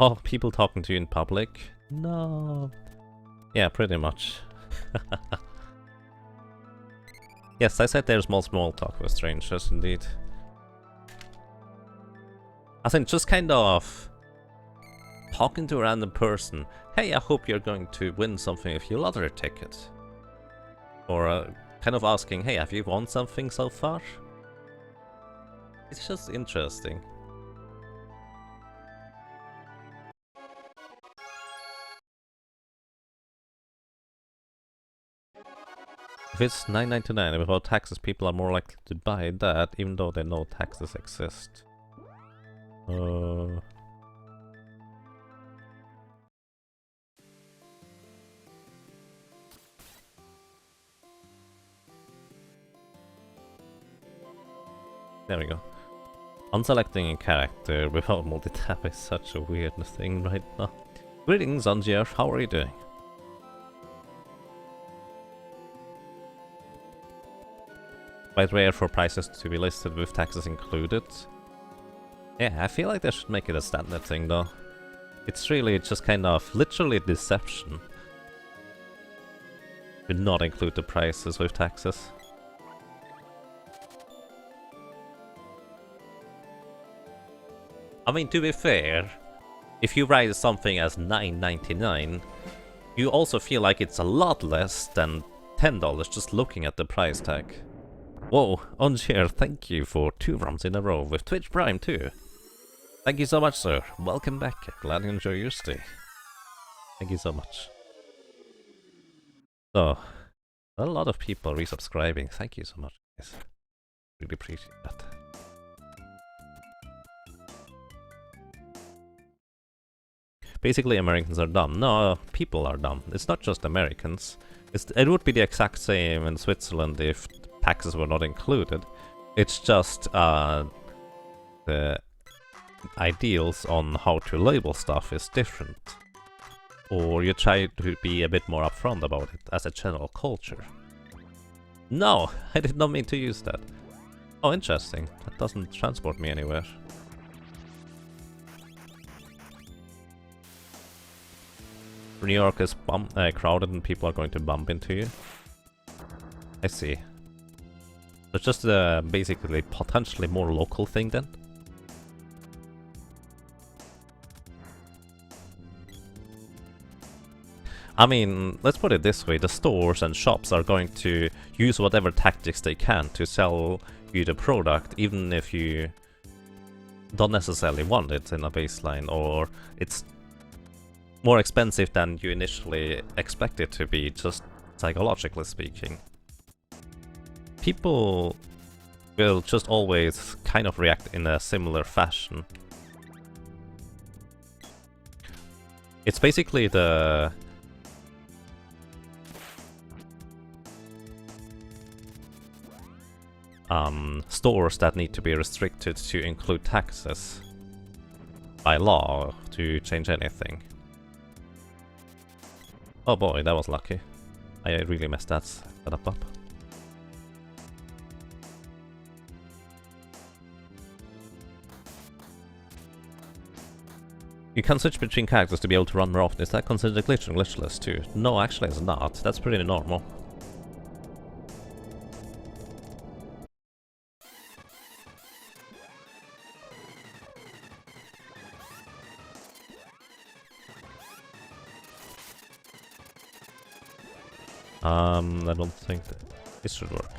Oh, people talking to you in public? No. Yeah, pretty much. Yes, I said there's small talk with strangers, indeed. I think just kind of talking to a random person. Hey, I hope you're going to win something if you lottery ticket. Or kind of asking, hey, have you won something so far? It's just interesting. If it's $9.99 without taxes, people are more likely to buy that, even though they know taxes exist. There we go. Unselecting a character without multi-tap is such a weird thing right now. Greetings, Angier, how are you doing? Quite rare for prices to be listed with taxes included. Yeah, I feel like they should make it a standard thing though. It's really just kind of literally deception to not include the prices with taxes. I mean, to be fair, if you write something as $9.99, you also feel like it's a lot less than $10 just looking at the price tag. Whoa, Onshare, thank you for 2 runs in a row with Twitch Prime too. Thank you so much, sir. Welcome back. Glad you enjoy your stay. Thank you so much. So, a lot of people resubscribing. Thank you so much, guys. Really appreciate that. Basically, Americans are dumb. No, people are dumb. It's not just Americans. It would be the exact same in Switzerland if taxes were not included. It's just the ideals on how to label stuff is different. Or you try to be a bit more upfront about it as a general culture. No, I did not mean to use that. Oh, interesting. That doesn't transport me anywhere. New York is crowded and people are going to bump into you. I see. It's just a basically potentially more local thing then? I mean, let's put it this way, the stores and shops are going to use whatever tactics they can to sell you the product, even if you don't necessarily want it in a baseline, or it's more expensive than you initially expect it to be, just psychologically speaking. People will just always kind of react in a similar fashion. It's basically the stores that need to be restricted to include taxes by law to change anything. Oh boy, that was lucky. I really messed that setup up. You can switch between characters to be able to run more often. Is that considered a glitch or glitchless too? No, actually it's not. That's pretty normal. I don't think that this should work.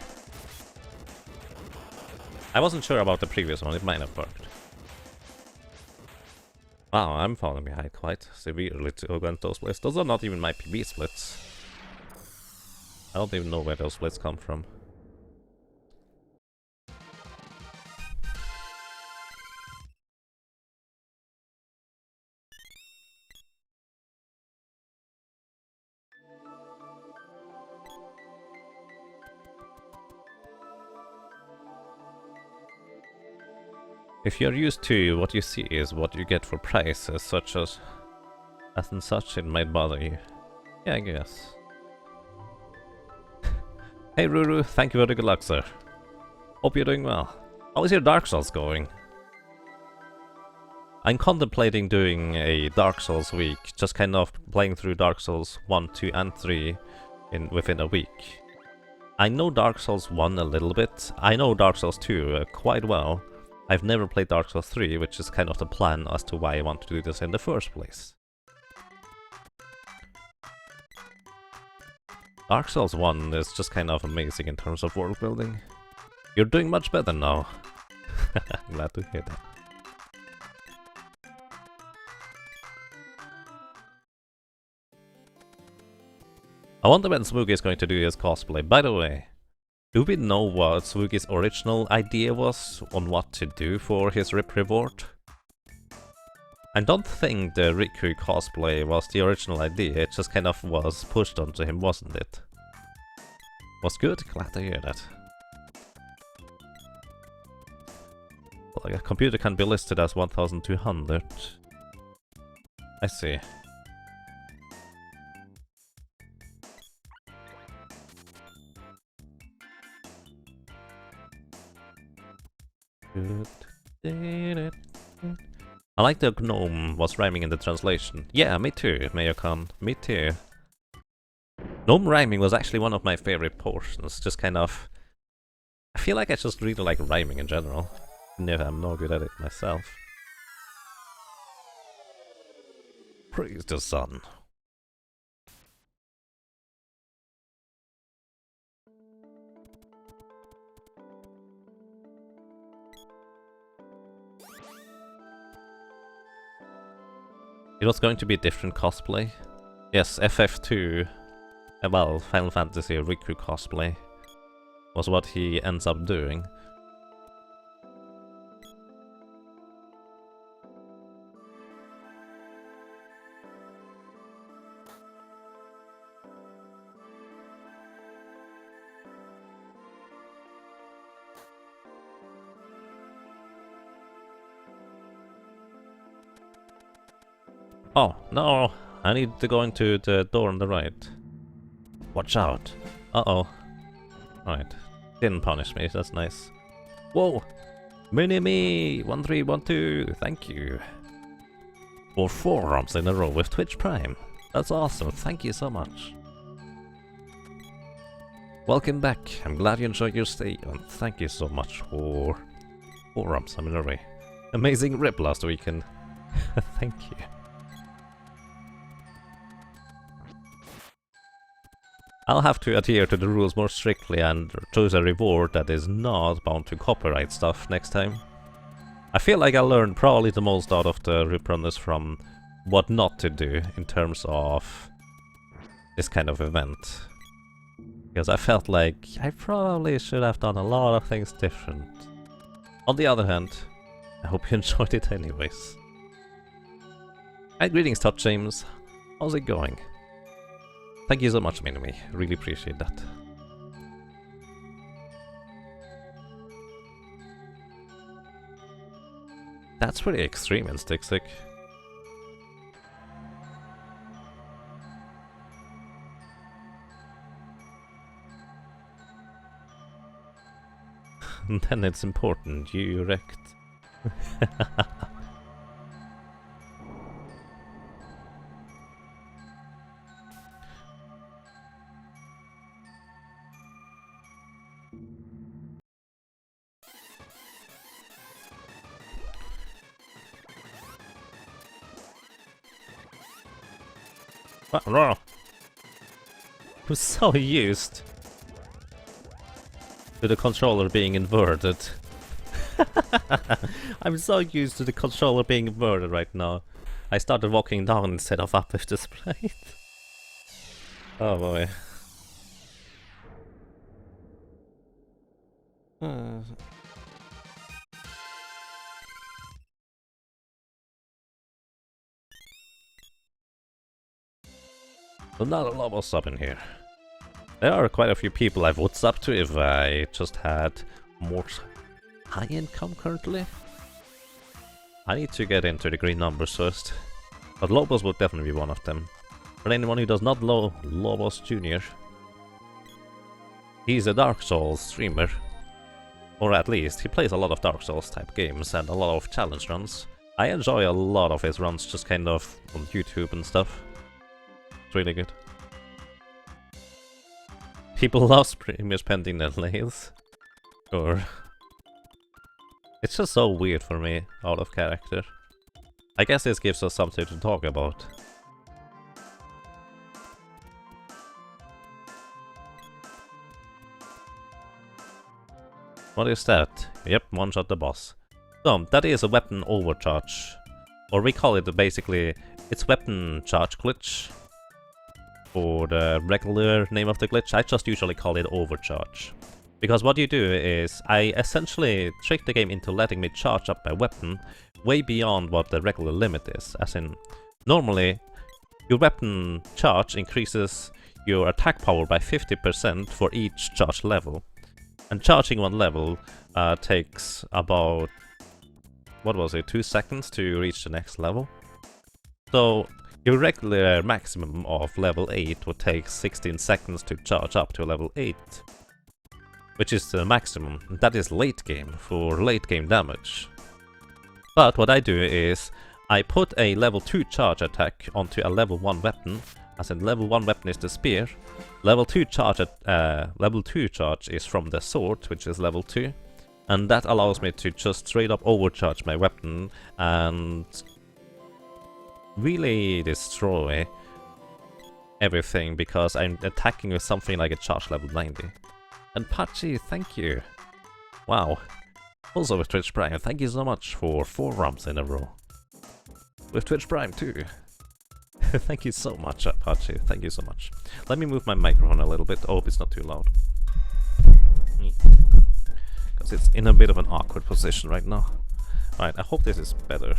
I wasn't sure about the previous one, it might have worked. Wow, I'm falling behind quite severely to augment those splits. Those are not even my PB splits. I don't even know where those splits come from. If you're used to what you see is what you get for prices, such as and such, it might bother you. Yeah, I guess. Hey Ruru, thank you for the good luck, sir. Hope you're doing well. How is your Dark Souls going? I'm contemplating doing a Dark Souls week, just kind of playing through Dark Souls 1, 2 and 3 within a week. I know Dark Souls 1 a little bit, I know Dark Souls 2 quite well. I've never played Dark Souls 3, which is kind of the plan as to why I want to do this in the first place. Dark Souls 1 is just kind of amazing in terms of world building. You're doing much better now. Glad to hear that. I wonder when Swoogie is going to do his cosplay. By the way, do we know what Swoogie's original idea was on what to do for his RIP reward? I don't think the Riku cosplay was the original idea, it just kind of was pushed onto him, wasn't it? Was good? Glad to hear that. Well, a computer can be listed as 1200. I see. I like the gnome was rhyming in the translation. Yeah, me too, Mayo-kun. Me too. Gnome rhyming was actually one of my favorite portions. Just kind of... I feel like I just really like rhyming in general. Never, I'm no good at it myself. Praise the sun. It was going to be a different cosplay. Yes, FF2, well, Final Fantasy Riku cosplay was what he ends up doing. Oh, no! I need to go into the door on the right. Watch out! Uh-oh. Alright. Didn't punish me, that's nice. Whoa! Mini-me! 1312, thank you. For 4 ROMs in a row with Twitch Prime. That's awesome, thank you so much. Welcome back, I'm glad you enjoyed your stay, and thank you so much for 4 ROMs in a row. Amazing rip last weekend. Thank you. I'll have to adhere to the rules more strictly and choose a reward that is not bound to copyright stuff next time. I feel like I learned probably the most out of the RipRunners from what not to do in terms of this kind of event. Because I felt like I probably should have done a lot of things different. On the other hand, I hope you enjoyed it anyways. And greetings, Touch James. How's it going? Thank you so much, Minimi. Really appreciate that. That's pretty extreme in Stick. Then it's important, you wrecked. I'm so used to the controller being inverted. I'm so used to the controller being inverted right now. I started walking down instead of up with the sprite. Oh boy. So not a lot was up in here. There are quite a few people I would sub to if I just had more high income currently. I need to get into the green numbers first. But Lobos would definitely be one of them. For anyone who does not know Lobos Jr., he's a Dark Souls streamer. Or at least, he plays a lot of Dark Souls type games and a lot of challenge runs. I enjoy a lot of his runs, just kind of on YouTube and stuff. It's really good. People love premiers pending their nails. Or it's just so weird for me, out of character. I guess this gives us something to talk about. What is that? Yep, one shot the boss. So, that is a weapon overcharge. Or we call it basically, it's weapon charge glitch. For the regular name of the glitch, I just usually call it overcharge. Because what you do is, I essentially trick the game into letting me charge up my weapon way beyond what the regular limit is. As in, normally, your weapon charge increases your attack power by 50% for each charge level. And charging one level takes about, what was it, 2 seconds to reach the next level. So your regular maximum of level 8 would take 16 seconds to charge up to level 8. Which is the maximum. That is late game, for late game damage. But what I do is, I put a level 2 charge attack onto a level 1 weapon. As in, level 1 weapon is the spear. Level 2 charge is from the sword, which is level 2. And that allows me to just straight up overcharge my weapon and really destroy everything, because I'm attacking with something like a charge level 90. And Pachi, thank you. Wow. Also with Twitch Prime, thank you so much for 4 rumps in a row. With Twitch Prime too. Thank you so much, Apache. Thank you so much. Let me move my microphone a little bit. I hope it's not too loud. Because it's in a bit of an awkward position right now. Alright, I hope this is better.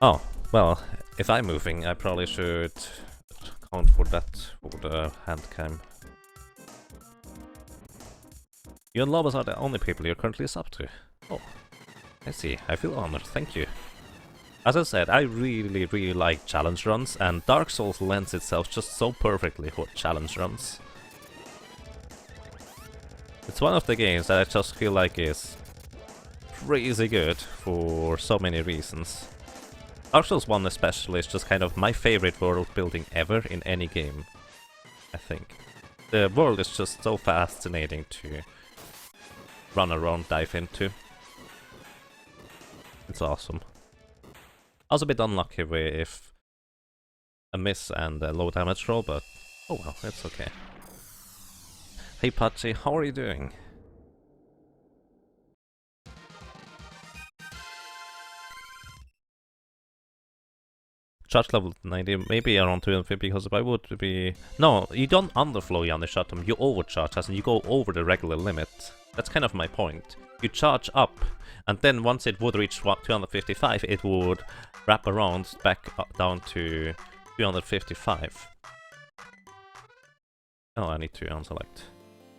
Oh, well, if I'm moving, I probably should account for that, for the hand cam. You and Lobos are the only people you're currently sub to. Oh. I see, I feel honored, thank you. As I said, I really like challenge runs, and Dark Souls lends itself just so perfectly for challenge runs. It's one of the games that I just feel like is crazy good for so many reasons. Dark Souls 1 especially is just kind of my favorite world building ever in any game, I think. The world is just so fascinating to run around, dive into. It's awesome. I was a bit unlucky with a miss and a low damage roll, but oh well, it's okay. Hey Pachi, how are you doing? Charge level 90, maybe around 250, because if I would be... No, you don't underflow Yanni Shatum, you overcharge, as in you go over the regular limit. That's kind of my point. You charge up, and then once it would reach 255, it would wrap around back up down to 255. Oh, I need to unselect.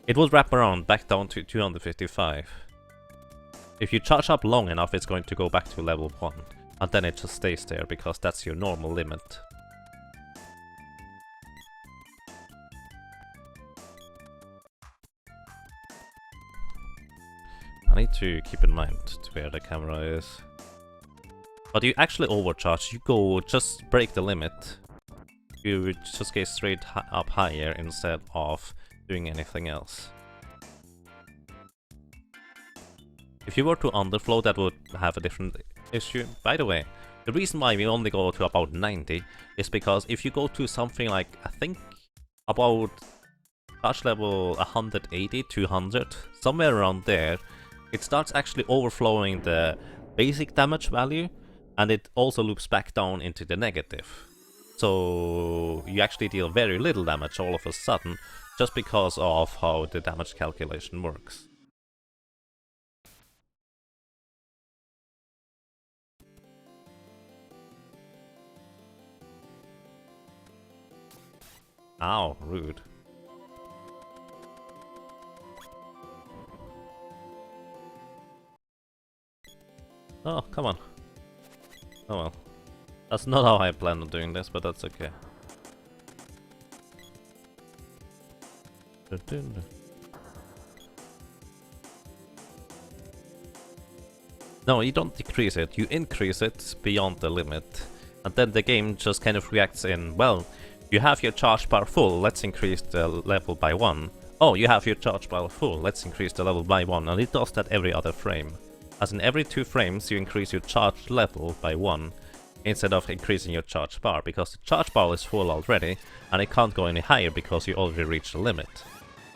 It would wrap around back down to 255. If you charge up long enough, it's going to go back to level 1. And then it just stays there, because that's your normal limit. I need to keep in mind where the camera is. But you actually overcharge, you go just break the limit. You just get straight up higher instead of doing anything else. If you were to underflow, that would have a different issue. By the way, the reason why we only go to about 90 is because if you go to something like, I think, about charge level 180, 200, somewhere around there, it starts actually overflowing the basic damage value, and it also loops back down into the negative. So you actually deal very little damage all of a sudden, just because of how the damage calculation works. Ow, rude. Oh, come on. Oh well. That's not how I planned on doing this, but that's okay. No, you don't decrease it, you increase it beyond the limit. And then the game just kind of reacts in, well, you have your charge bar full, let's increase the level by 1. Oh, you have your charge bar full, let's increase the level by 1. And it does that every other frame. As in every 2 frames you increase your charge level by 1, instead of increasing your charge bar, because the charge bar is full already, and it can't go any higher because you already reached the limit.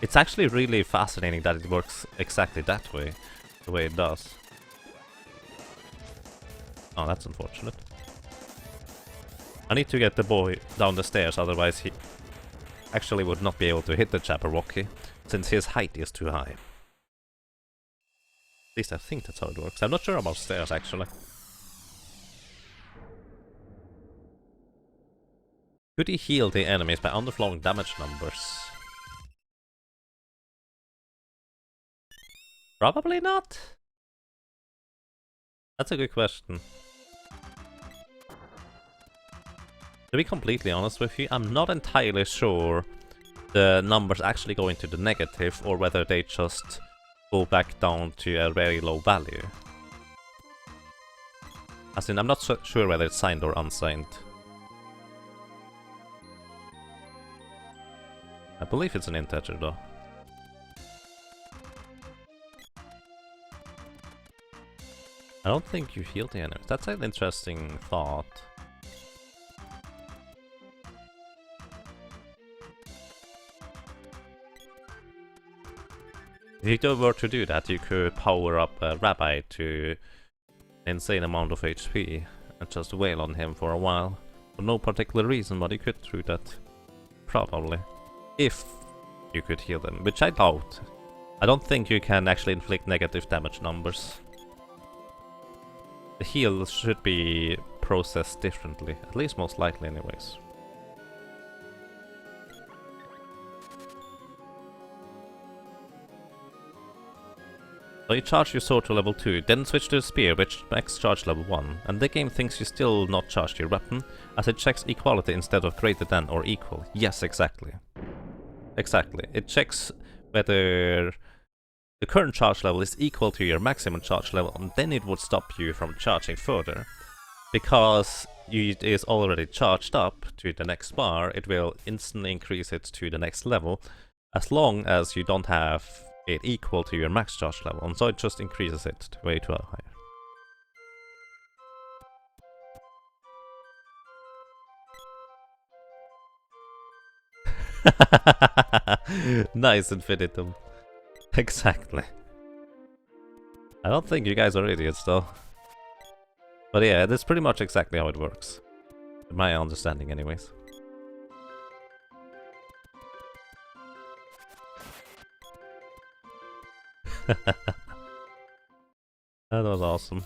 It's actually really fascinating that it works exactly that way, the way it does. Oh, that's unfortunate. I need to get the boy down the stairs, otherwise he actually would not be able to hit the Jabberwocky, since his height is too high. At least I think that's how it works. I'm not sure about stairs, actually. Could he heal the enemies by underflowing damage numbers? Probably not. That's a good question. To be completely honest with you, I'm not entirely sure the numbers actually go into the negative or whether they just go back down to a very low value. As in, I'm not so sure whether it's signed or unsigned. I believe it's an integer though. I don't think you heal the enemies. That's an interesting thought. If you were to do that, you could power up a Rabbi to an insane amount of HP and just wail on him for a while. For no particular reason, but you could do that. Probably. If you could heal them, which I doubt. I don't think you can actually inflict negative damage numbers. The heals should be processed differently, at least most likely anyways. So you charge your sword to level 2, then switch to the spear, which max charge level 1, and the game thinks you still not charged your weapon, as it checks equality instead of greater than or equal. Yes, exactly. Exactly. It checks whether the current charge level is equal to your maximum charge level, and then it would stop you from charging further. Because it is already charged up to the next bar, it will instantly increase it to the next level, as long as you don't have it equal to your max charge level, and so it just increases it to way too higher. Nice infinitum. Exactly. I don't think you guys are idiots though. But yeah, that's pretty much exactly how it works. My understanding anyways. That was awesome.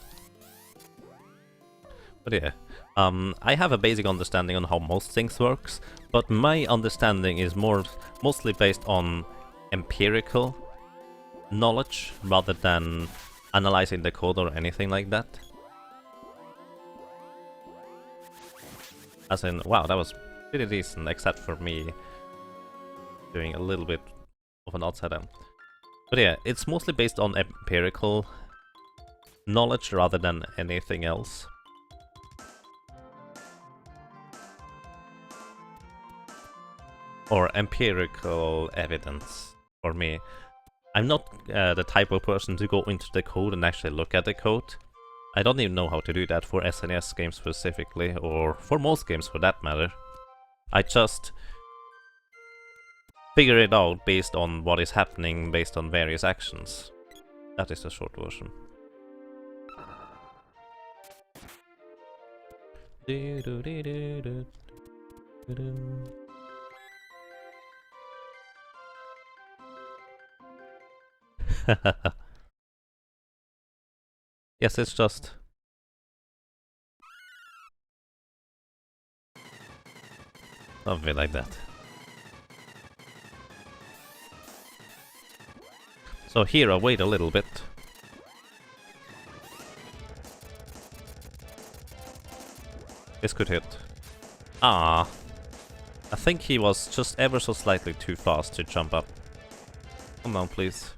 But yeah, I have a basic understanding on how most things works, but my understanding is mostly based on empirical knowledge rather than analyzing the code or anything like that. As in, wow, that was pretty decent, except for me doing a little bit of an outside down. But yeah, it's mostly based on empirical knowledge rather than anything else. Or empirical evidence for me. I'm not the type of person to go into the code and actually look at the code. I don't even know how to do that for SNES games specifically, or for most games for that matter. I just figure it out based on what is happening, based on various actions. That is the short version. Yes, it's just something like that. So here I wait a little bit. This could hit. Ah, I think he was just ever so slightly too fast to jump up. Come on, please.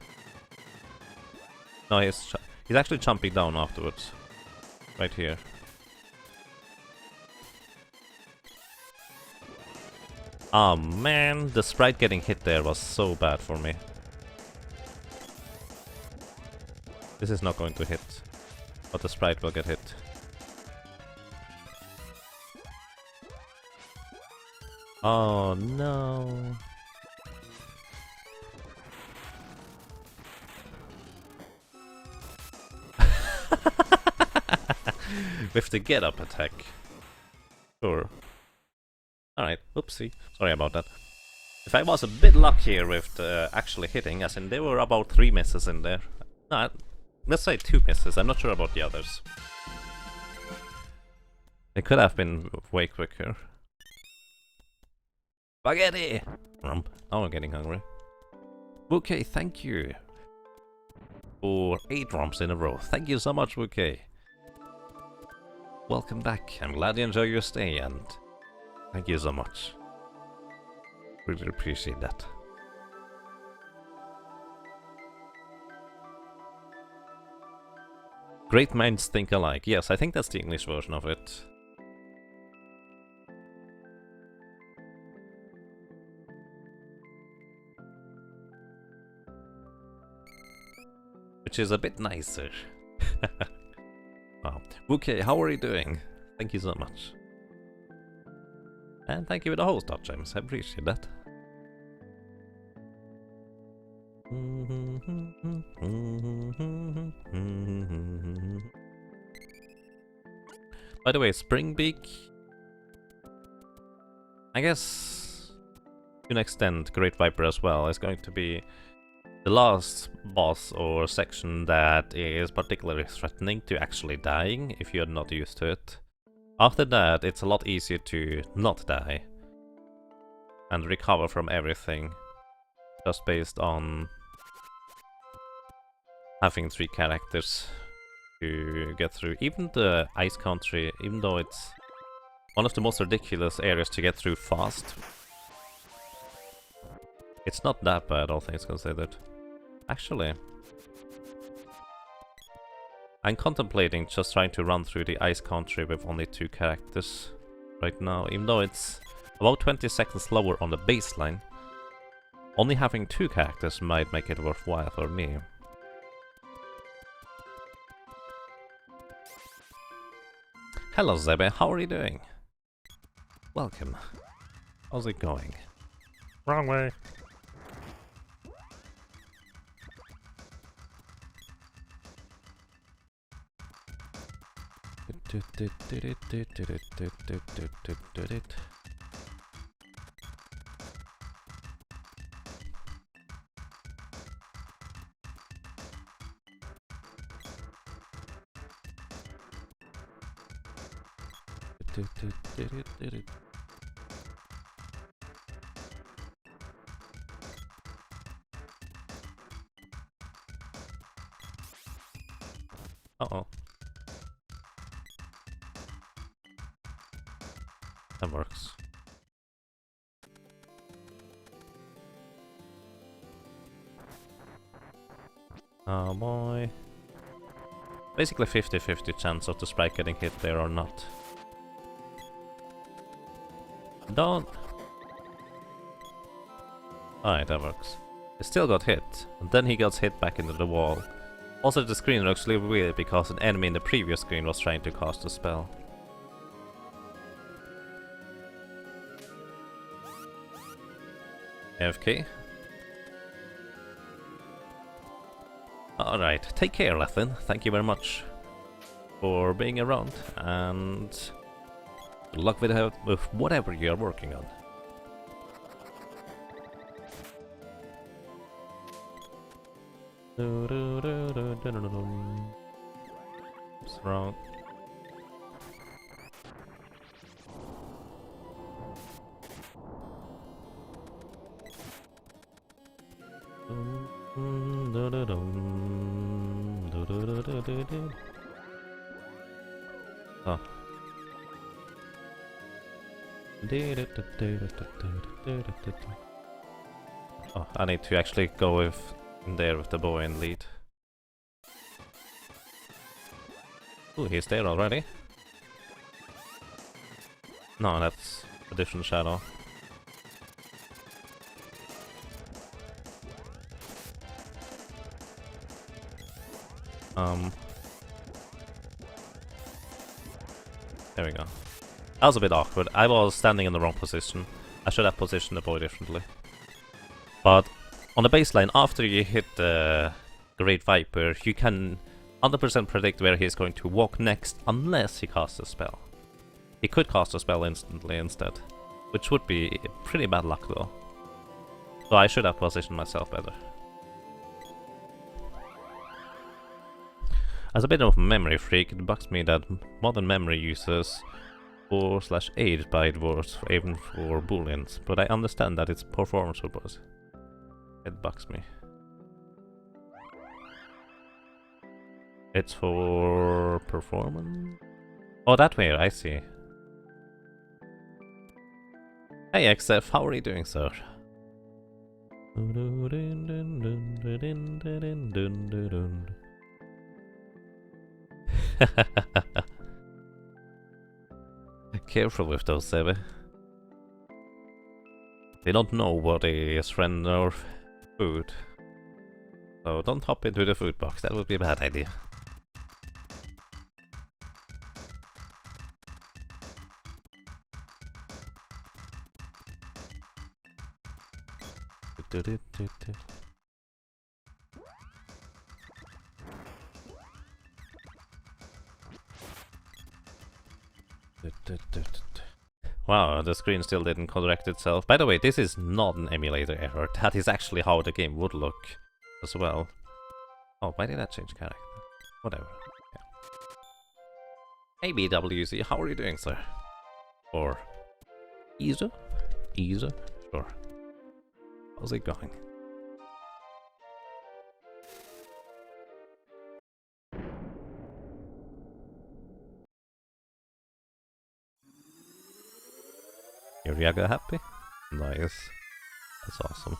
No, He's actually jumping down afterwards. Right here. Oh man, the sprite getting hit there was so bad for me. This is not going to hit, but the sprite will get hit. Oh no. With the get up attack. Sure. Alright, oopsie. Sorry about that. If I was a bit luckier with actually hitting, as in there were about 3 misses in there. No, let's say 2 misses, I'm not sure about the others. It could have been way quicker. Spaghetti! Rump. Now I'm getting hungry. Okay, thank you. For 8 romps in a row. Thank you so much, Bouquet. Welcome back. I'm glad you enjoy your stay and thank you so much. Really appreciate that. Great minds think alike. Yes, I think that's the English version of it. Which is a bit nicer. Wow. Okay, how are you doing? Thank you so much. And thank you for the host, James. I appreciate that. By the way, Springbeak, I guess to an extent Great Viper as well is going to be the last boss or section that is particularly threatening to actually dying if you're not used to it. After that, it's a lot easier to not die and recover from everything, just based on having 3 characters to get through. Even the Ice Country, even though it's one of the most ridiculous areas to get through fast, it's not that bad, all things considered. Actually, I'm contemplating just trying to run through the Ice Country with only 2 characters right now, even though it's about 20 seconds slower on the baseline. Only having 2 characters might make it worthwhile for me. Hello Zebe, how are you doing? Welcome. How's it going? Wrong way. Uh-oh. That works. Oh boy. Basically 50-50 chance of the sprite getting hit there or not. Don't. Alright, that works. He still got hit, and then he got hit back into the wall. Also, the screen looks a little weird because an enemy in the previous screen was trying to cast a spell. AFK. Alright, take care, Lethin. Thank you very much for being around, and good luck with whatever you're working on. What's wrong? Oh. Oh, I need to actually go in there with the bow and lead. Ooh, he's there already. No, that's a different shadow. There we go. That was a bit awkward. I was standing in the wrong position. I should have positioned the boy differently. But on the baseline, after you hit the Great Viper, you can 100% predict where he's going to walk next, unless he casts a spell. He could cast a spell instantly instead, which would be pretty bad luck though. So I should have positioned myself better. As a bit of a memory freak, it bugs me that modern memory uses 4/8 byte words even for booleans, but I understand that it's performance purpose. It bugs me. It's for performance? Oh, that way, I see. Hey XF, how are you doing, sir? Careful with those, Sebe. They don't know what is friend or food. So don't hop into the food box, that would be a bad idea. Wow, the screen still didn't correct itself. By the way, this is not an emulator error. That is actually how the game would look as well. Oh, why did I change character? Whatever. Yeah. Hey BWC, how are you doing, sir? Or Isa? Isa? Sure. How's it going? Your Yaga happy? Nice. That's awesome.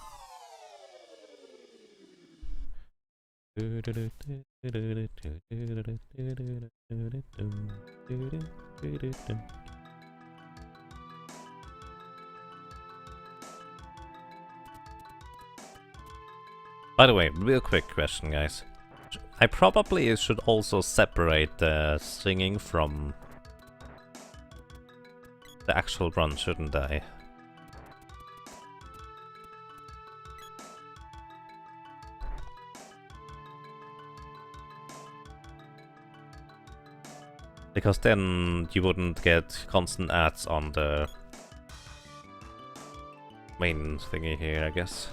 By the way, real quick question, guys. I probably should also separate the singing from the actual run, shouldn't I? Because then you wouldn't get constant ads on the main thingy here, I guess.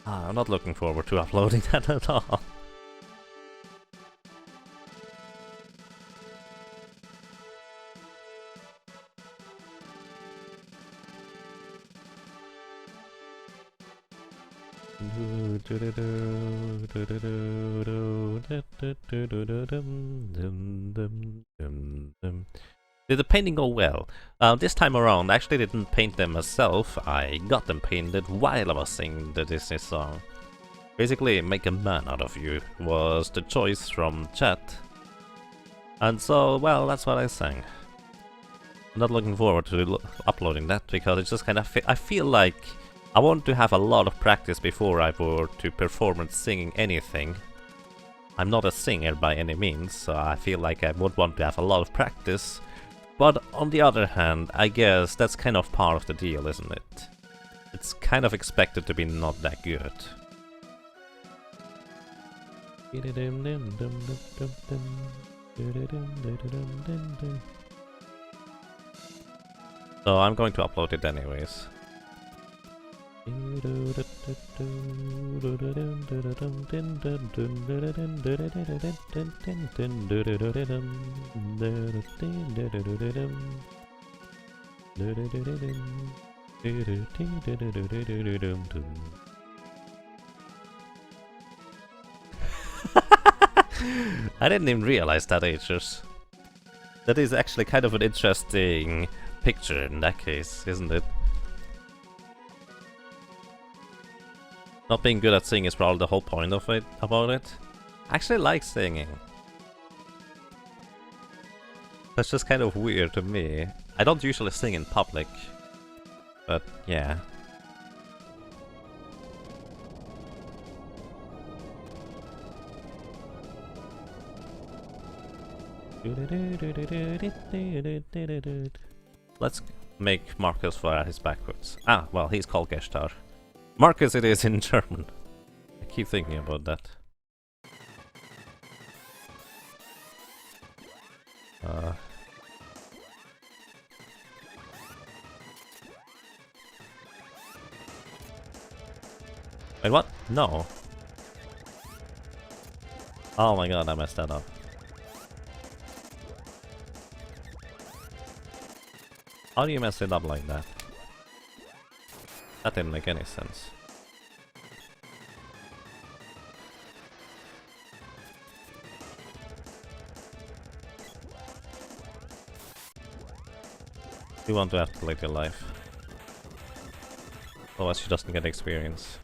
I'm not looking forward to uploading that at all. Did the painting go well? This time around, I actually didn't paint them myself. I got them painted while I was singing the Disney song. Basically, make a man out of you was the choice from chat. And so, well, that's what I sang. I'm not looking forward to uploading that because it's just kind of... I feel like I want to have a lot of practice before I were to performance singing anything. I'm not a singer by any means, so I feel like I would want to have a lot of practice. But on the other hand, I guess that's kind of part of the deal, isn't it? It's kind of expected to be not that good. So I'm going to upload it anyways. I didn't even realize that, H's. That is actually kind of an interesting picture in that case, isn't it? Not being good at singing is probably the whole point of it, about it. I actually like singing. That's just kind of weird to me. I don't usually sing in public, but yeah. Let's make Marcus fly his backwards. Ah, well, he's called Geshtar. Marcus it is in German. I keep thinking about that. Wait, what? No. Oh my god, I messed that up. How do you mess it up like that? That didn't make any sense. You want to escalate your life. Otherwise she doesn't get experience.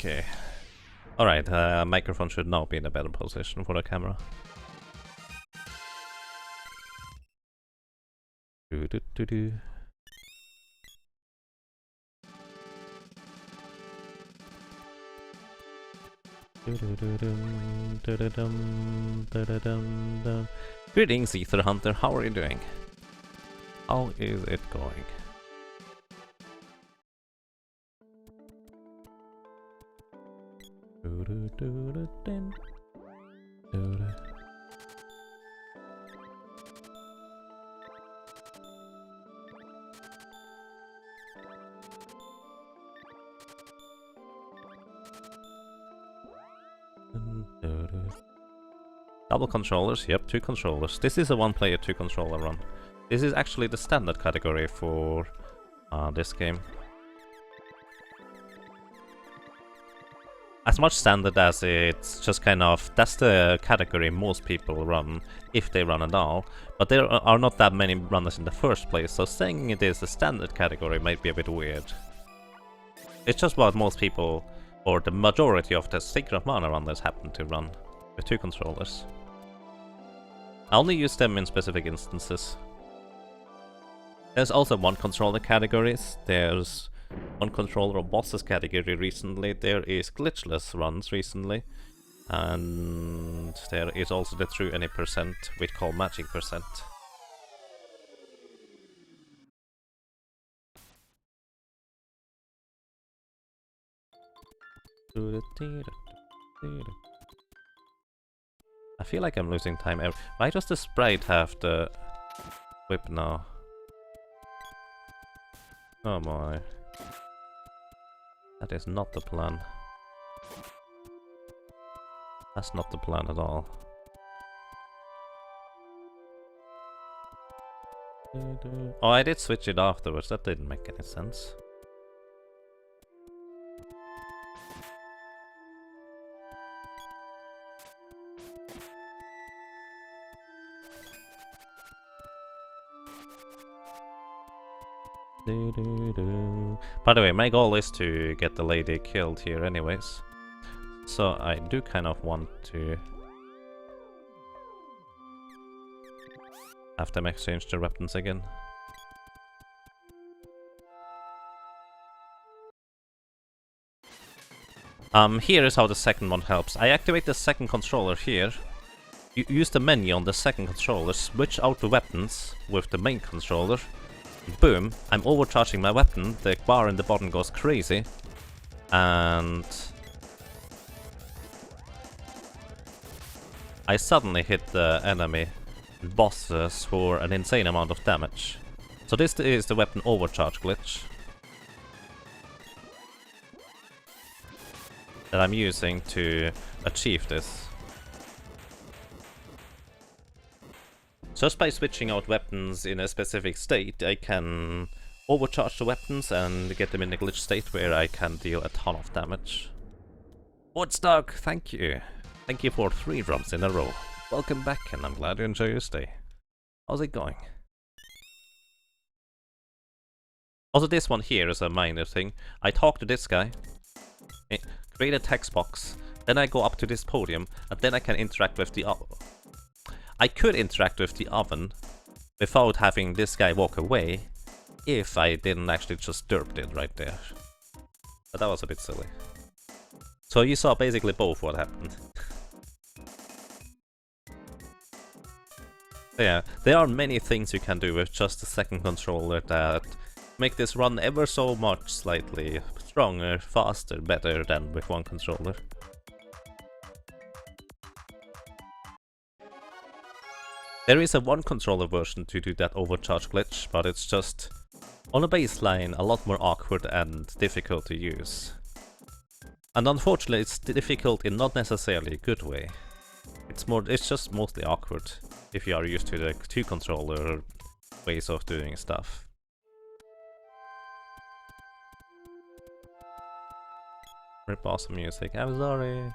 Okay. Alright, microphone should now be in a better position for the camera. Do. Greetings, Ether Hunter, how are you doing? How is it going? Double controllers, yep, 2 controllers. This is a 1-player 2-controller run. This is actually the standard category for this game. As much standard as it's just kind of, that's the category most people run, if they run at all. But there are not that many runners in the first place, so saying it is a standard category might be a bit weird. It's just what most people, or the majority of the Sacred of Mana runners happen to run, with 2 controllers. I only use them in specific instances. There's also 1 controller categories, there's 1 controller or bosses category recently, there is glitchless runs recently, and there is also the true any percent, which call magic percent. I feel like I'm losing time. Why does the sprite have the whip now? Oh my. That is not the plan. That's not the plan at all. Oh, I did switch it afterwards. That didn't make any sense. By the way, my goal is to get the lady killed here anyways. So I do kind of want to have them exchange their weapons again. Here is how the second one helps. I activate the second controller here. You use the menu on the second controller, switch out the weapons with the main controller. Boom, I'm overcharging my weapon, the bar in the bottom goes crazy, and I suddenly hit the enemy bosses for an insane amount of damage. So this is the weapon overcharge glitch that I'm using to achieve this. Just by switching out weapons in a specific state, I can overcharge the weapons and get them in a glitch state where I can deal a ton of damage. Woodstock, thank you. Thank you for 3 drums in a row. Welcome back, and I'm glad you enjoy your stay. How's it going? Also, this one here is a minor thing. I talked to this guy. create a text box, then I go up to this podium, and then I can interact with the oven. I could interact with the oven without having this guy walk away, if I didn't actually just derped it right there. But that was a bit silly. So you saw basically both what happened. Yeah, there are many things you can do with just a second controller that make this run ever so much slightly stronger, faster, better than with one controller. There is a one controller version to do that overcharge glitch, but it's just on a baseline a lot more awkward and difficult to use. And unfortunately it's difficult in not necessarily a good way. It's just mostly awkward if you are used to the two controller ways of doing stuff. Rip awesome music, I'm sorry.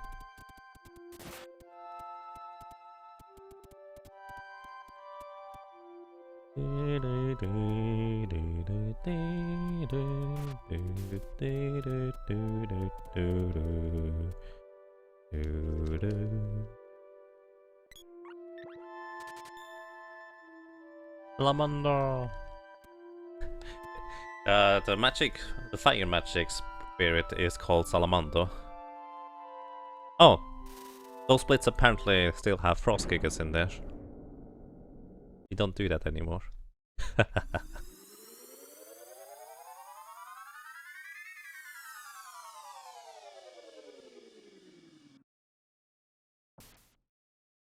Lamando. The fire magic spirit is called Salamando. Oh, those splits apparently still have frost kickers in there. You don't do that anymore.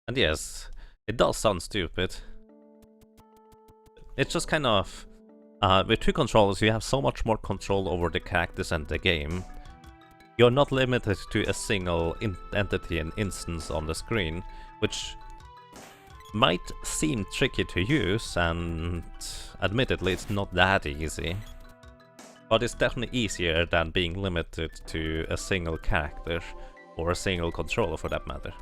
And yes, it does sound stupid. It's just kind of... with two controllers you have so much more control over the characters and the game. You're not limited to a single entity and instance on the screen, which might seem tricky to use, and admittedly it's not that easy. But it's definitely easier than being limited to a single character, or a single controller for that matter.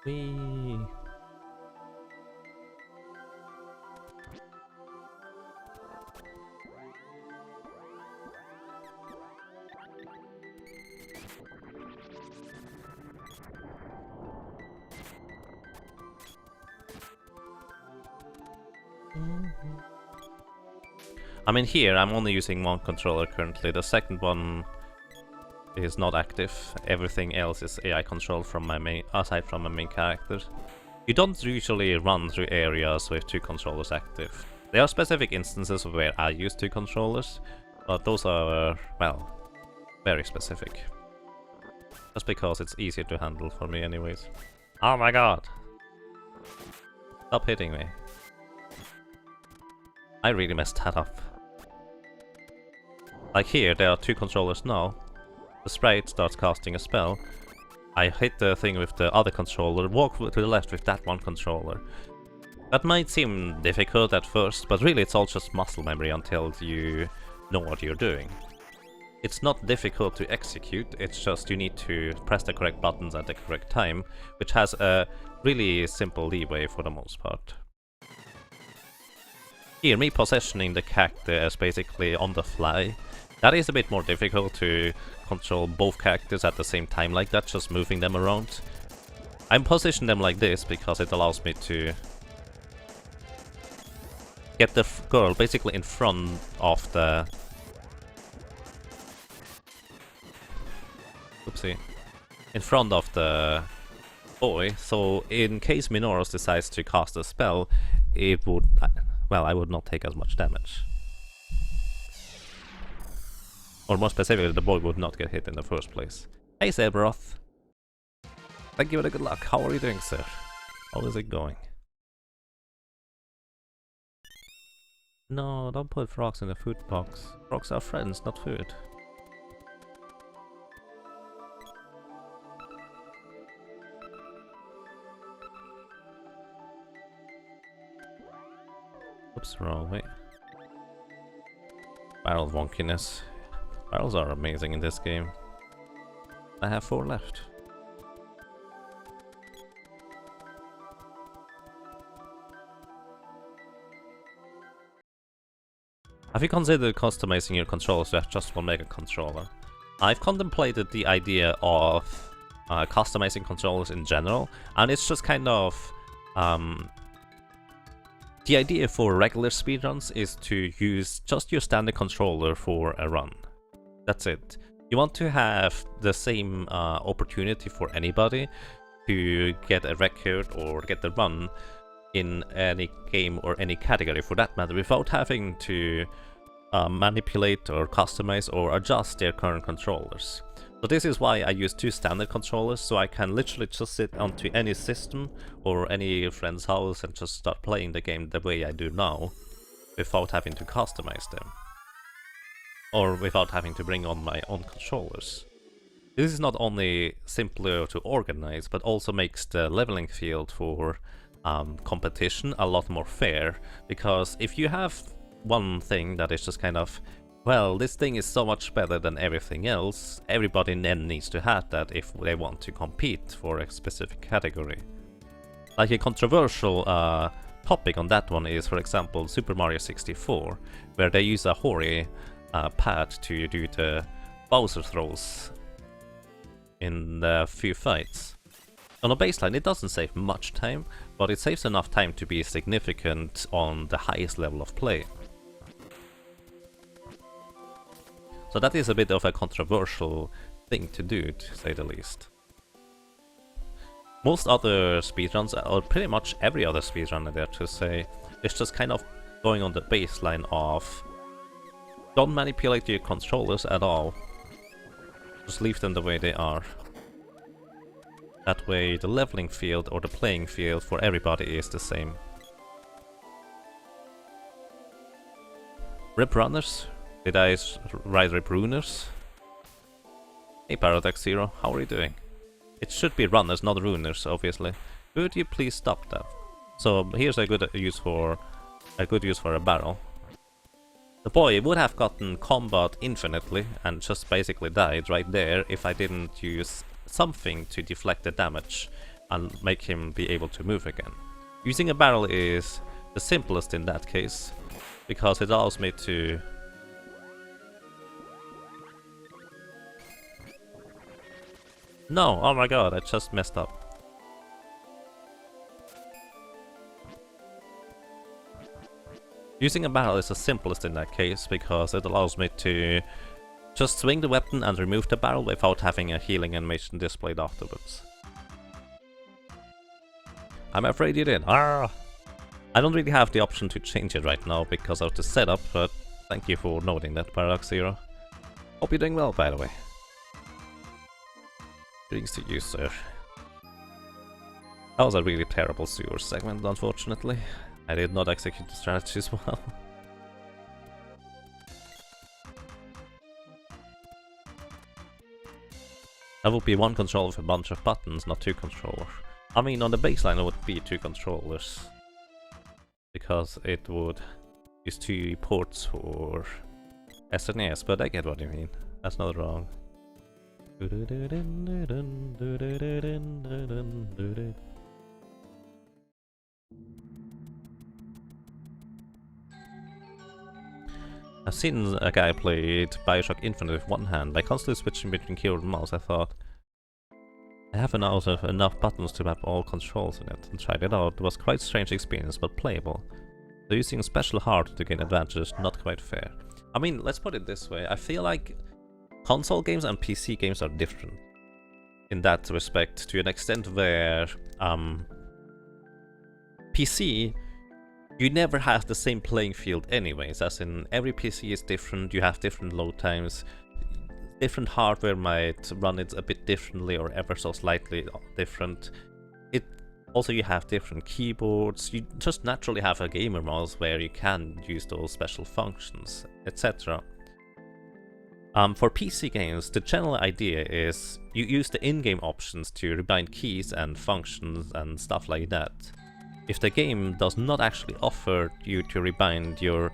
Whee! I mean, here I'm only using one controller currently. The second one is not active. Everything else is AI controlled from my main, aside from my main character. You don't usually run through areas with two controllers active. There are specific instances where I use two controllers, but those are, well, very specific. Just because it's easier to handle for me anyways. Oh my god! Stop hitting me. I really messed that up. Like here, there are two controllers now. The sprite starts casting a spell. I hit the thing with the other controller, walk to the left with that one controller. That might seem difficult at first, but really it's all just muscle memory until you know what you're doing. It's not difficult to execute, it's just you need to press the correct buttons at the correct time, which has a really simple leeway for the most part. Here, me positioning the character as basically on the fly. That is a bit more difficult to control both characters at the same time like that, just moving them around. I'm positioning them like this because it allows me to get the girl basically in front of the... Oopsie. In front of the boy, so in case Minoros decides to cast a spell, it would... well, I would not take as much damage. Or more specifically, the boy would not get hit in the first place. Hey Zebroth! Thank you for the good luck. How are you doing, sir? How is it going? No, don't put frogs in the food box. Frogs are friends, not food. Oops, wrong way. Barrel wonkiness. Barrels are amazing in this game. I have 4 left. Have you considered customizing your controls to have just one mega controller? I've contemplated the idea of customizing controllers in general, and it's just kind of the idea for regular speedruns is to use just your standard controller for a run. That's it. You want to have the same opportunity for anybody to get a record or get the run in any game or any category for that matter without having to manipulate or customize or adjust their current controllers. So this is why I use 2 standard controllers, so I can literally just sit onto any system or any friend's house and just start playing the game the way I do now without having to customize them. Or without having to bring on my own controllers. This is not only simpler to organize, but also makes the leveling field for competition a lot more fair, because if you have one thing that is just kind of, well, this thing is so much better than everything else, everybody then needs to have that if they want to compete for a specific category. Like a controversial topic on that one is, for example, Super Mario 64, where they use a Hori pad to do the Bowser throws in the few fights. On a baseline it doesn't save much time, but it saves enough time to be significant on the highest level of play. So that is a bit of a controversial thing to do, to say the least. Most other speedruns, or pretty much every other speedrun I dare to say, is just kind of going on the baseline of don't manipulate your controllers at all. Just leave them the way they are. That way the leveling field or the playing field for everybody is the same. RipRunners? Did I write RipRunners? Hey Paradox Zero, how are you doing? It should be runners, not runners, obviously. Could you please stop that? So here's a good use for a barrel. The boy would have gotten combat infinitely and just basically died right there if I didn't use something to deflect the damage and make him be able to move again. Using a barrel is the simplest in that case, because it allows me to No, oh my god, I just messed up. Using a barrel is the simplest in that case, because it allows me to just swing the weapon and remove the barrel without having a healing animation displayed afterwards. I'm afraid you did. I don't really have the option to change it right now because of the setup, but thank you for noting that, Paradox Zero. Hope you're doing well, by the way. Greetings to you, sir. That was a really terrible sewer segment, unfortunately. I did not execute the strategies well. That would be one controller with a bunch of buttons, not 2 controllers. I mean, on the baseline it would be 2 controllers. Because it would use 2 ports for SNES, but I get what you mean. That's not wrong. I've seen a guy play Bioshock Infinite with one hand. By constantly switching between keyboard and mouse, I thought I have enough buttons to map all controls in it, and tried it out. It was quite a strange experience, but playable. So using special hardware to gain advantage, not quite fair. I mean, let's put it this way. I feel like console games and PC games are different in that respect, to an extent where PC, you never have the same playing field anyways, as in every PC is different, you have different load times, different hardware might run it a bit differently or ever so slightly different. Also you have different keyboards, you just naturally have a gamer mouse where you can use those special functions, etc. For PC games, the general idea is you use the in-game options to rebind keys and functions and stuff like that. If the game does not actually offer you to rebind your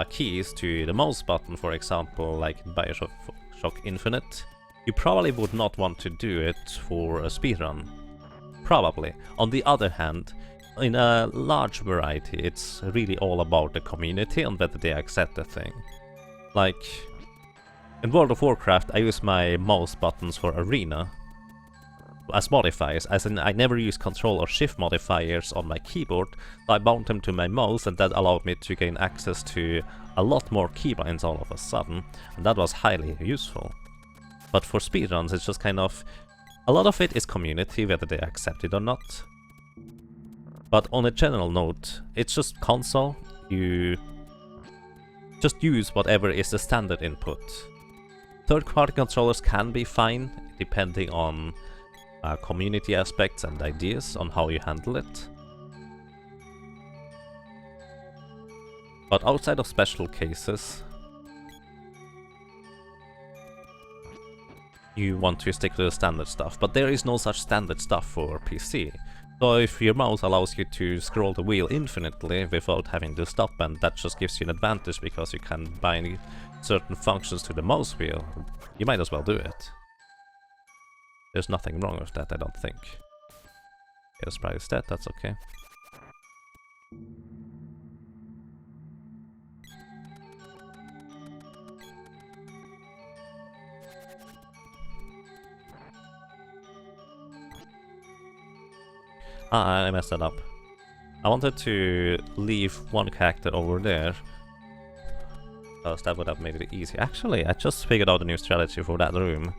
keys to the mouse button, for example, like in BioShock Infinite, you probably would not want to do it for a speedrun. Probably. On the other hand, in a large variety, it's really all about the community and whether they accept the thing. Like, in World of Warcraft, I use my mouse buttons for Arena as modifiers, as in I never use control or shift modifiers on my keyboard, so I bound them to my mouse, and that allowed me to gain access to a lot more keybinds all of a sudden, and that was highly useful. But for speedruns, it's just kind of... a lot of it is community, whether they accept it or not. But on a general note, it's just console, you just use whatever is the standard input. Third-party controllers can be fine, depending on community aspects and ideas on how you handle it. But outside of special cases, you want to stick to the standard stuff, but there is no such standard stuff for PC. So if your mouse allows you to scroll the wheel infinitely without having to stop, and that just gives you an advantage because you can bind certain functions to the mouse wheel, you might as well do it. There's nothing wrong with that, I don't think. Okay, the sprite is dead, that's okay. Ah, I messed that up. I wanted to leave one character over there, because that would have made it easy. Actually, I just figured out a new strategy for that room.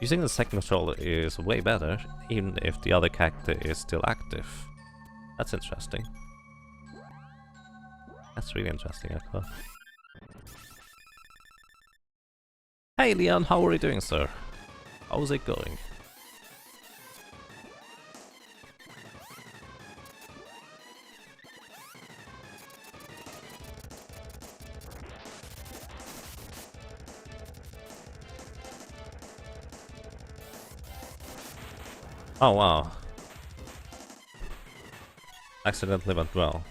Using the second controller is way better, even if the other character is still active. That's interesting. That's really interesting, actually. Hey Leon, how are you doing, sir? How's it going? Oh wow. Accidentally went well.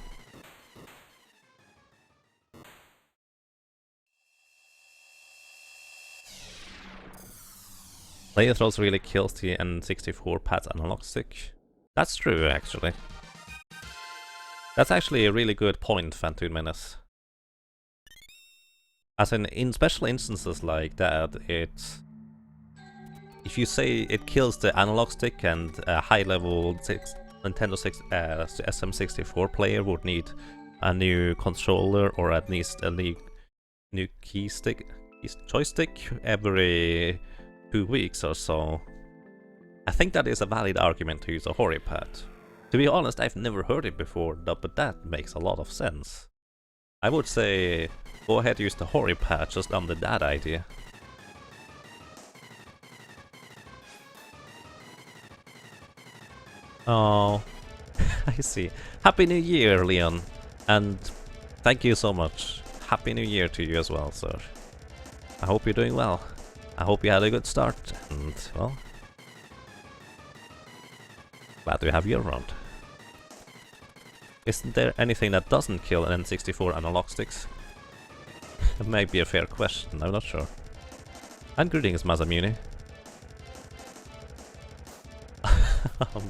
Player throws really kills the N64 pad analog stick. That's true, actually. That's actually a really good point, Phantom Menace. As in special instances like that, it's... if you say it kills the analog stick, and a high-level Nintendo SM64 player would need a new controller or at least a new joystick every 2 weeks or so, I think that is a valid argument to use a Hori pad. To be honest, I've never heard it before, but that makes a lot of sense. I would say go ahead and use the Hori pad just under that idea. Oh, I see. Happy New Year, Leon. And thank you so much. Happy New Year to you as well, sir. I hope you're doing well. I hope you had a good start, and, well, glad to have you around. Isn't there anything that doesn't kill an N64 analog sticks? That may be a fair question, I'm not sure. And greetings, Mazamune.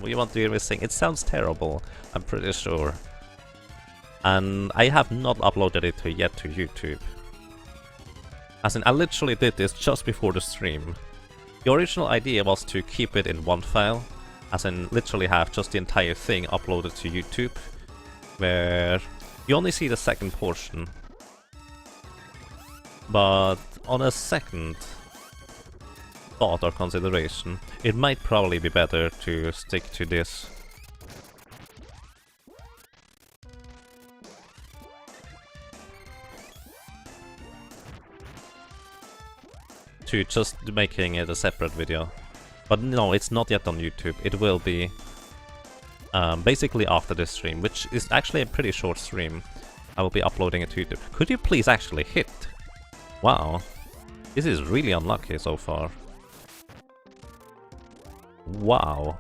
You want to hear me sing? It sounds terrible, I'm pretty sure. And I have not uploaded it yet to YouTube. As in, I literally did this just before the stream. The original idea was to keep it in one file, as in literally have just the entire thing uploaded to YouTube, where you only see the second portion. But on a second thought or consideration, it might probably be better to stick to this. To just making it a separate video. But no, it's not yet on YouTube. It will be basically after this stream, which is actually a pretty short stream. I will be uploading it to YouTube. Could you please actually hit? Wow. This is really unlucky so far. Wow.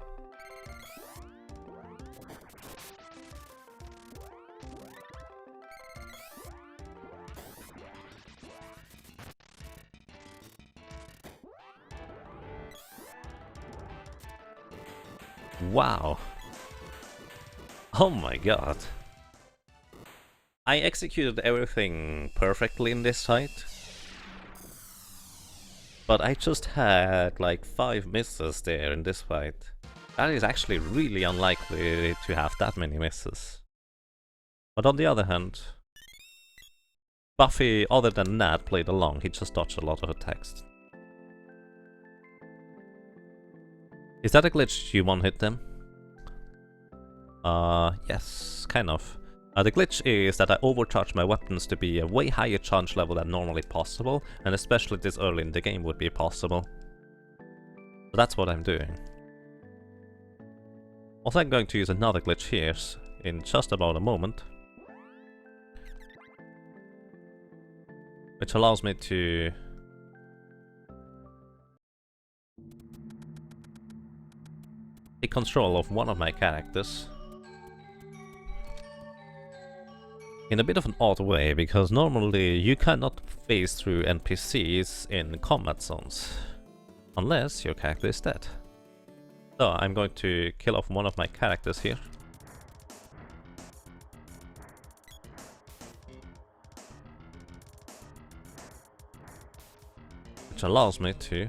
Wow. Oh my god. I executed everything perfectly in this fight. But I just had like 5 misses there in this fight. That is actually really unlikely to have that many misses. But on the other hand, Buffy, other than that, played along. He just dodged a lot of attacks. Is that a glitch you one-hit them? Yes, kind of. The glitch is that I overcharge my weapons to be a way higher charge level than normally possible, and especially this early in the game would be possible. So that's what I'm doing. Also, I'm going to use another glitch here in just about a moment, which allows me to take control of one of my characters in a bit of an odd way, because normally you cannot phase through NPCs in combat zones unless your character is dead. So I'm going to kill off one of my characters here. Which allows me to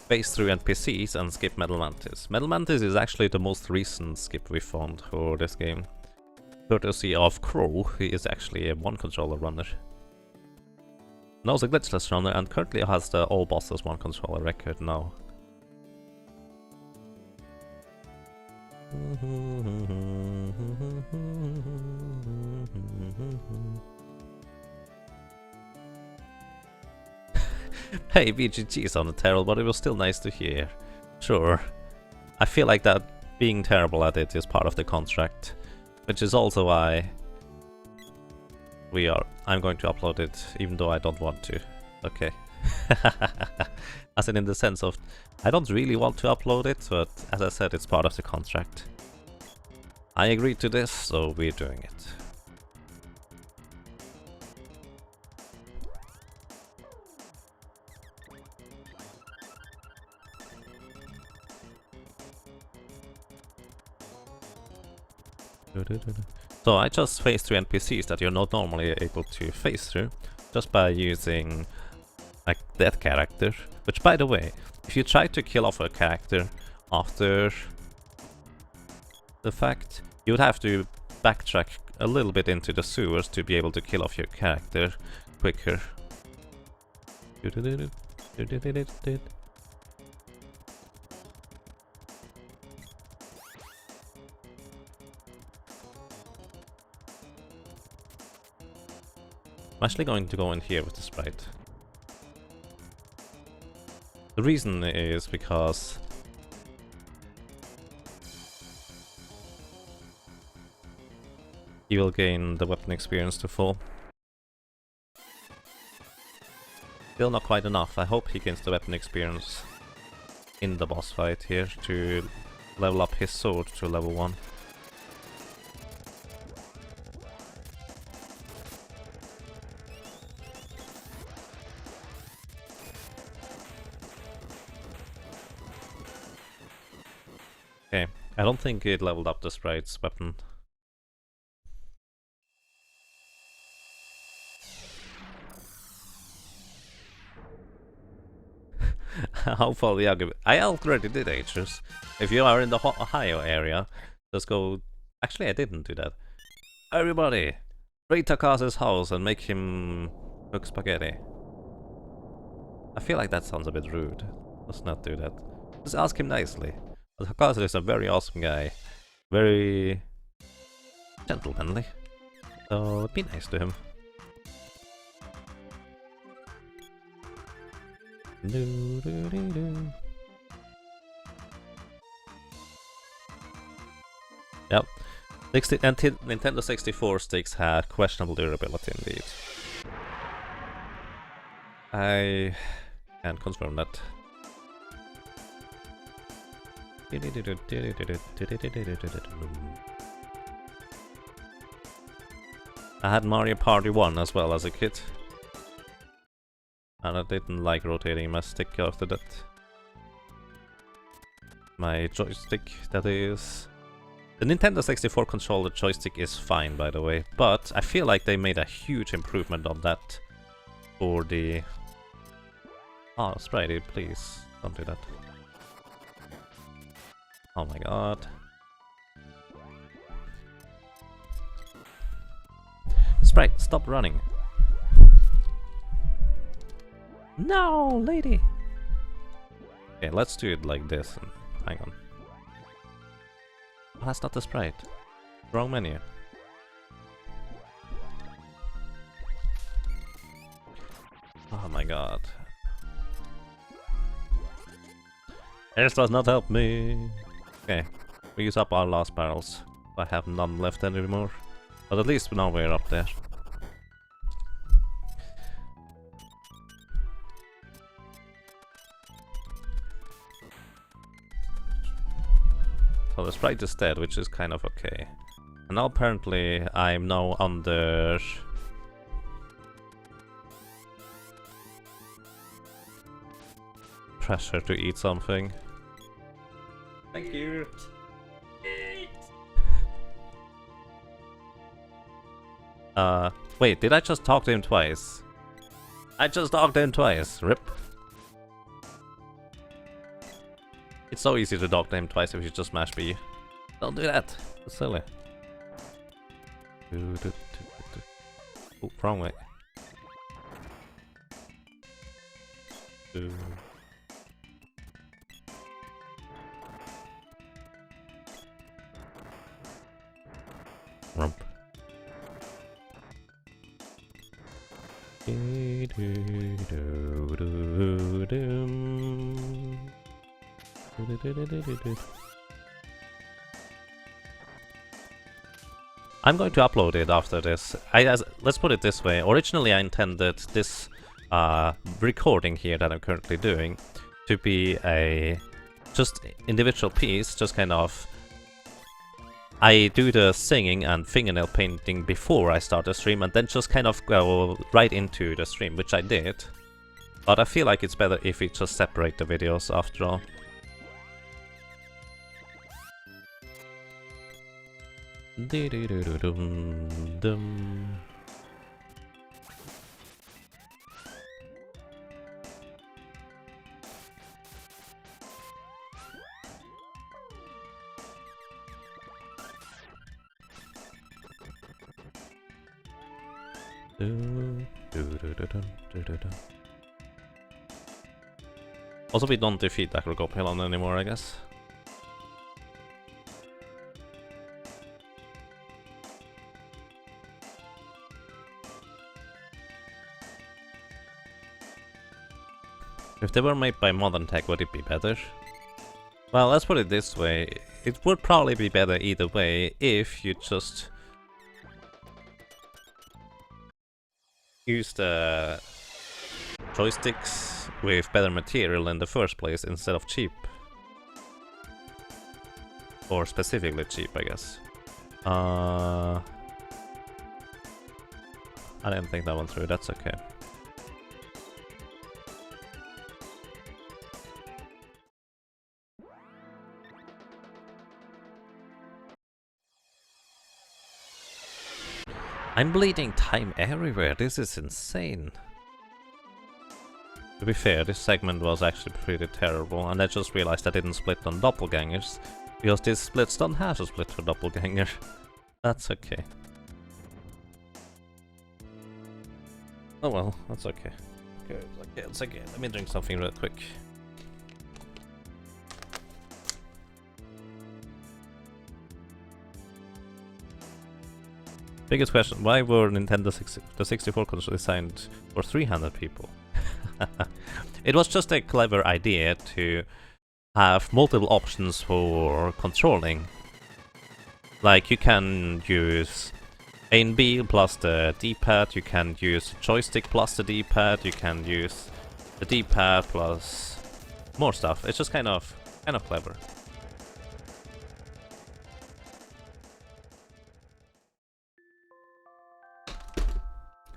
phase through NPCs and skip Metal Mantis. Metal Mantis is actually the most recent skip we found for this game. Courtesy of Crow, he is actually a one-controller runner. Now a glitchless runner, and currently has the all bosses one-controller record now. Hey, BGG sounded terrible, but it was still nice to hear. Sure. I feel like that being terrible at it is part of the contract, which is also why I'm going to upload it, even though I don't want to. Okay. As in the sense of, I don't really want to upload it, but as I said, it's part of the contract. I agreed to this, so we're doing it. So I just phase through NPCs that you're not normally able to phase through, just by using like that character. Which, by the way, if you try to kill off a character after the fact, you would have to backtrack a little bit into the sewers to be able to kill off your character quicker. I'm actually going to go in here with the sprite. The reason is because he will gain the weapon experience to full. Still not quite enough. I hope he gains the weapon experience in the boss fight here to level up his sword to level 1. Okay, I don't think it leveled up the sprite's weapon. How far the Yagamoth? I already did H's. If you are in the Ohio area, just go... Actually, I didn't do that. Everybody, raid Takase's house and make him cook spaghetti. I feel like that sounds a bit rude. Let's not do that. Just ask him nicely. Takase is a very awesome guy. Very gentlemanly. So be nice to him. Yep. Nintendo 64 sticks had questionable durability indeed. I can confirm that. I had Mario Party 1 as well as a kid. And I didn't like rotating my stick after that. My joystick, that is. The Nintendo 64 controller joystick is fine, by the way, but I feel like they made a huge improvement on that for the... Oh, Spritey, please, don't do that. Oh my god. Sprite, stop running. No, lady! Okay, let's do it like this. Hang on. Oh, that's not the sprite. Wrong menu. Oh my god. This does not help me. Okay, we use up our last barrels. I have none left anymore. But at least now we're up there. So the sprite is dead, which is kind of okay. And now apparently I'm now under... pressure to eat something. Thank you! Wait, did I just talk to him twice? I just talked to him twice, rip. It's so easy to talk to him twice if you just mash B. Don't do that, it's silly. Oh, wrong way. Rump. I'm going to upload it after this. Let's put it this way. Originally I intended this recording here that I'm currently doing to be a just individual piece, just kind of... I do the singing and fingernail painting before I start the stream and then just kind of go right into the stream, which I did. But I feel like it's better if we just separate the videos after all. Also, we don't defeat Acrogopilon anymore, I guess. If they were made by Modern Tech, would it be better? Well, let's put it this way. It would probably be better either way if you just use the joysticks with better material in the first place instead of cheap. Or specifically cheap, I guess. I didn't think that one through, that's okay. I'm bleeding time everywhere, this is insane. To be fair, this segment was actually pretty terrible, and I just realized I didn't split on doppelgangers, because these splits don't have to split for doppelganger. That's okay. Oh well, that's okay. Okay, it's okay. Let me drink something real quick. Biggest question, why were the 64 consoles designed for 300 people? It was just a clever idea to have multiple options for controlling. Like, you can use A and B plus the D-pad, you can use joystick plus the D-pad, you can use the D-pad plus more stuff. It's just kind of clever.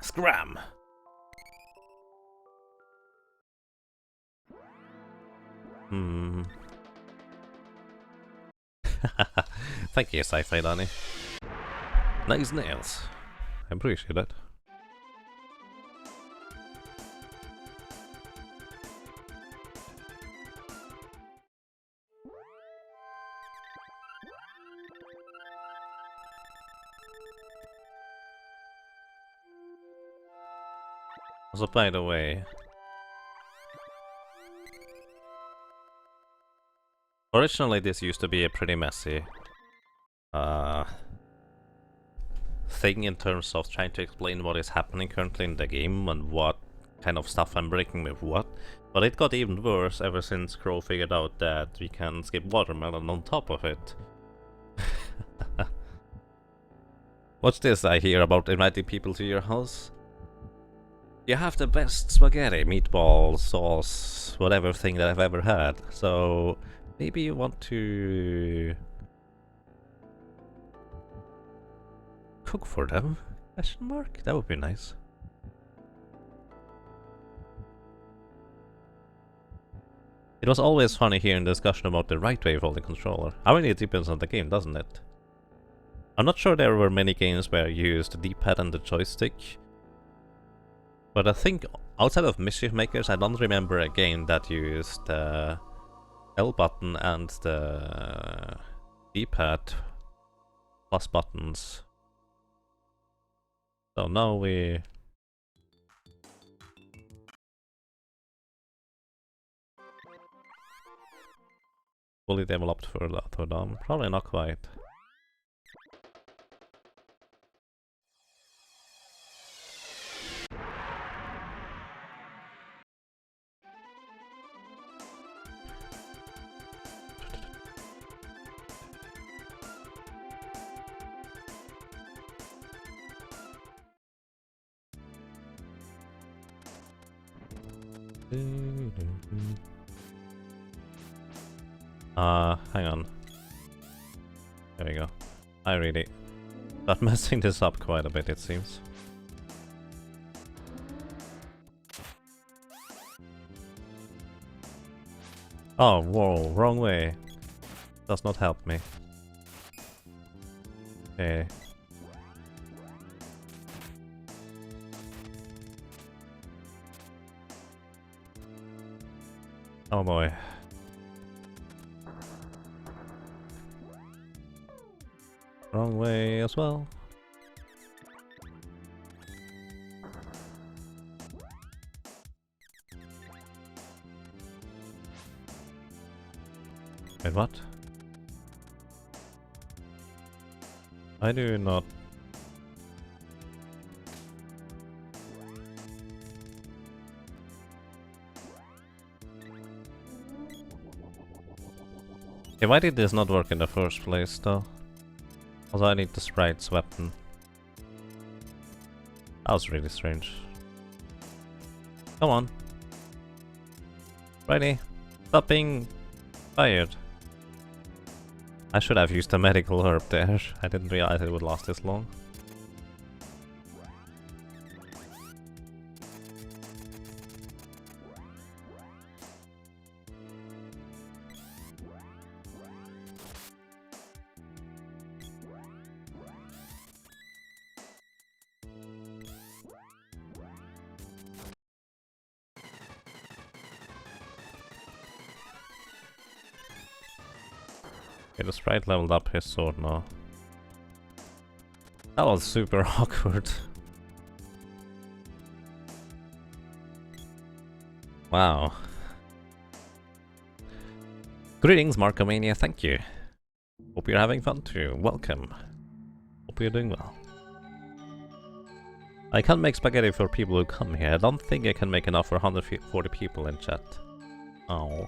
Scram! Thank you, Sci-Fi Danny. Nice nails. I appreciate it. So by the way, originally this used to be a pretty messy thing in terms of trying to explain what is happening currently in the game and what kind of stuff I'm breaking with what, but it got even worse ever since Crow figured out that we can skip watermelon on top of it. What's this I hear about inviting people to your house? You have the best spaghetti, meatball, sauce, whatever thing that I've ever had, so maybe you want to cook for them? Question mark? That would be nice. It was always funny hearing discussion about the right way of holding controller. I mean, it depends on the game, doesn't it? I'm not sure there were many games where you used the D-pad and the joystick, but I think outside of Mischief Makers, I don't remember a game that used the L button and the D-pad plus buttons. So now we... fully developed for that, probably not quite. Hang on. There we go. I really start messing this up quite a bit, it seems. Oh, whoa, wrong way. Does not help me. Okay. Oh boy. Wrong way as well. Wait, what? I do not... Okay, why did this not work in the first place, though? Also, I need the sprite's weapon. That was really strange. Come on. Righty. Stop being fired. I should have used a medical herb there. I didn't realize it would last this long. Okay, the sprite leveled up his sword now. That was super awkward. Wow. Greetings, Markomania, thank you. Hope you're having fun too. Welcome. Hope you're doing well. I can't make spaghetti for people who come here. I don't think I can make enough for 140 people in chat. Oh.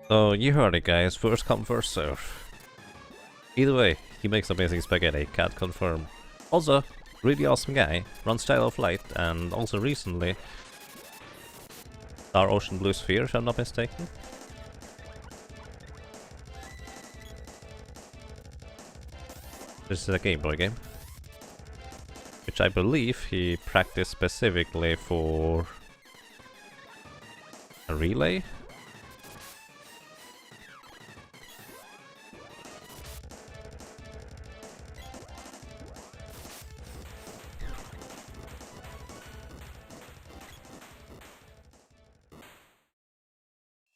So, you heard it, guys. First come, first serve. Either way, he makes amazing spaghetti. Can't confirm. Also, really awesome guy. Runs Style of Light, and also recently Star Ocean Blue Sphere, if I'm not mistaken. This is a Game Boy game, which I believe he practiced specifically for a relay.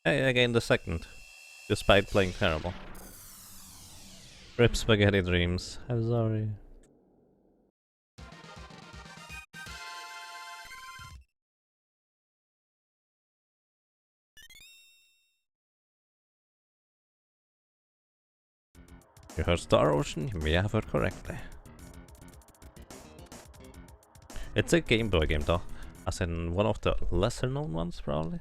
Hey, I gained the second, despite playing terrible. Rip spaghetti dreams. I'm sorry. You heard Star Ocean? You have heard correctly. It's a Game Boy game though, as in one of the lesser known ones probably.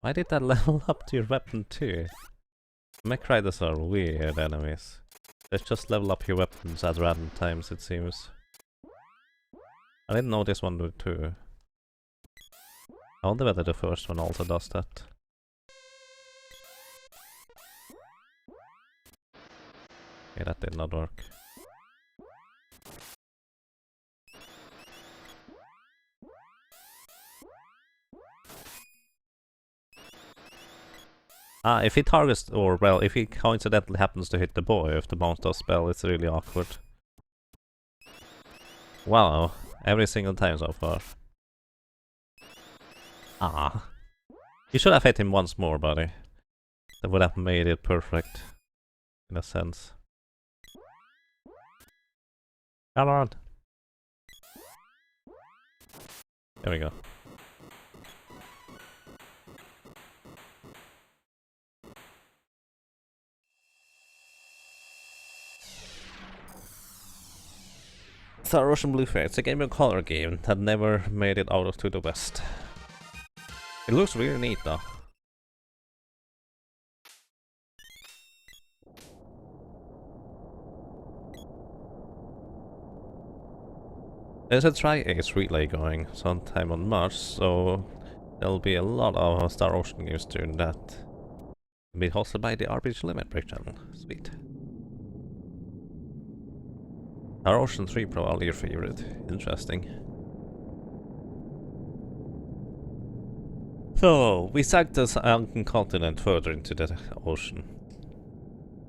Why did that level up to your weapon too? Mech Riders are weird enemies. They just level up your weapons at random times it seems. I didn't know this one would too. I wonder whether the first one also does that. Okay, that did not work. If he targets, or well, if he coincidentally happens to hit the boy with the monster spell, it's really awkward. Wow, every single time so far. Ah. You should have hit him once more, buddy. That would have made it perfect. In a sense. Come on! There we go. Star Ocean Blue Fair. It's a Game Boy Color game that never made it out to the West. It looks really neat though. There's a Tri-Ace relay going sometime on March, so there'll be a lot of Star Ocean games during that. Be hosted by the RPG Limit Break channel. Sweet. Star Ocean 3 probably your favorite. Interesting. So, we sank the sunken continent further into the ocean.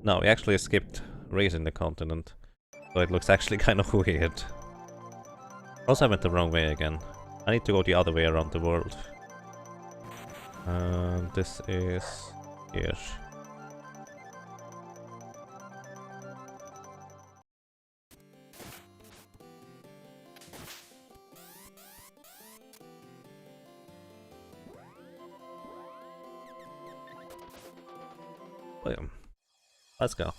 No, we actually skipped raising the continent, so it looks actually kind of weird. Also, I went the wrong way again. I need to go the other way around the world. And this is here. Boom. Let's go.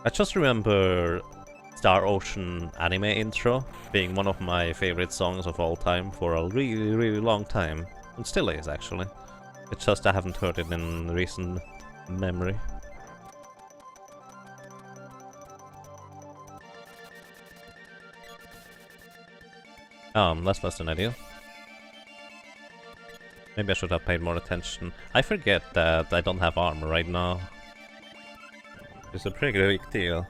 I just remember Star Ocean anime intro being one of my favorite songs of all time for a really long time. And still is actually. It's just I haven't heard it in recent memory. That's less than ideal. Maybe I should have paid more attention. I forget that I don't have armor right now. It's a pretty big deal.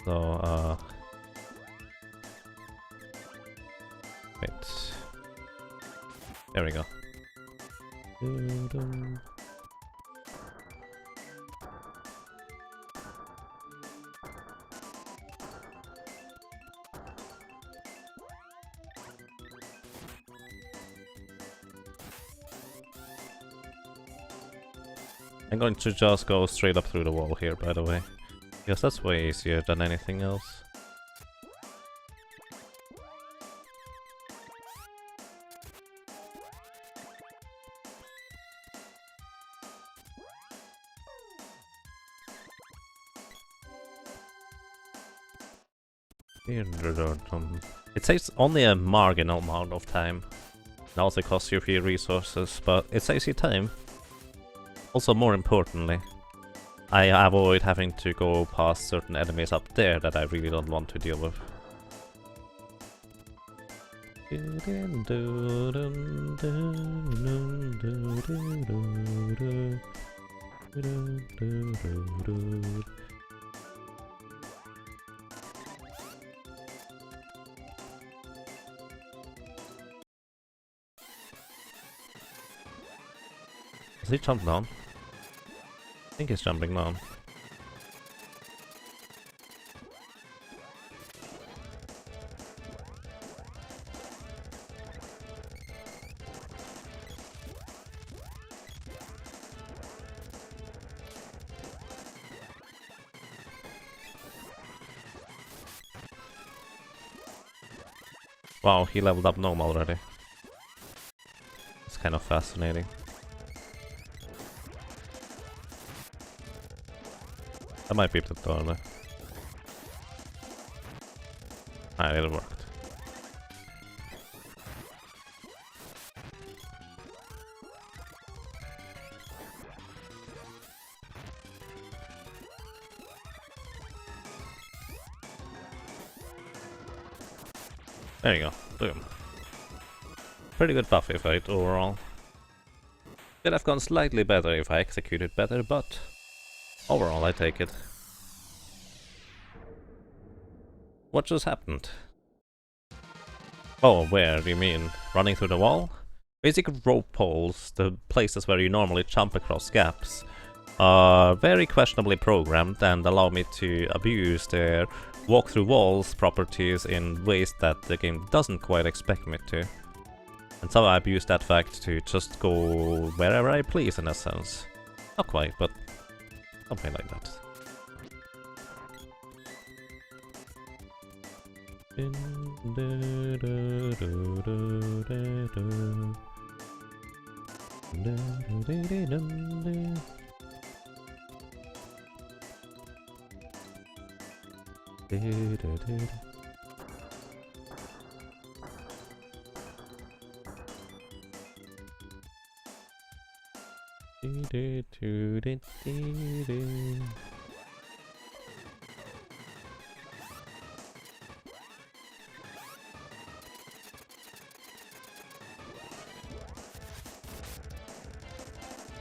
So, wait. There we go. I'm going to just go straight up through the wall here, by the way. Because that's way easier than anything else. It takes only a marginal amount of time. It also costs you a few resources, but it saves you time. Also, more importantly, I avoid having to go past certain enemies up there that I really don't want to deal with. Does he jump down? I think he's jumping down. Wow, he leveled up Gnome already. It's kind of fascinating. That might be the turn. Ah, it worked. There you go. Boom. Pretty good Buffy fight overall. Could have gone slightly better if I executed better, but overall I take it. What just happened? Oh, where do you mean? Running through the wall? Basic rope poles, the places where you normally jump across gaps, are very questionably programmed and allow me to abuse their walk through walls properties in ways that the game doesn't quite expect me to. And so I abuse that fact to just go wherever I please in a sense. Not quite, but something like that.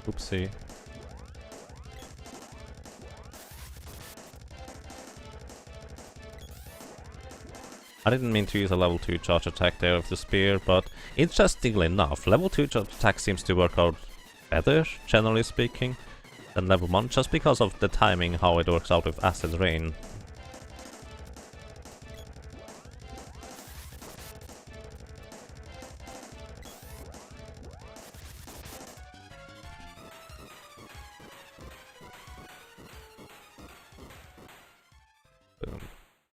Oopsie. I didn't mean to use a level 2 charge attack there with the spear, but interestingly enough, level 2 charge attack seems to work out better, generally speaking, than level 1, just because of the timing, how it works out with Acid Rain.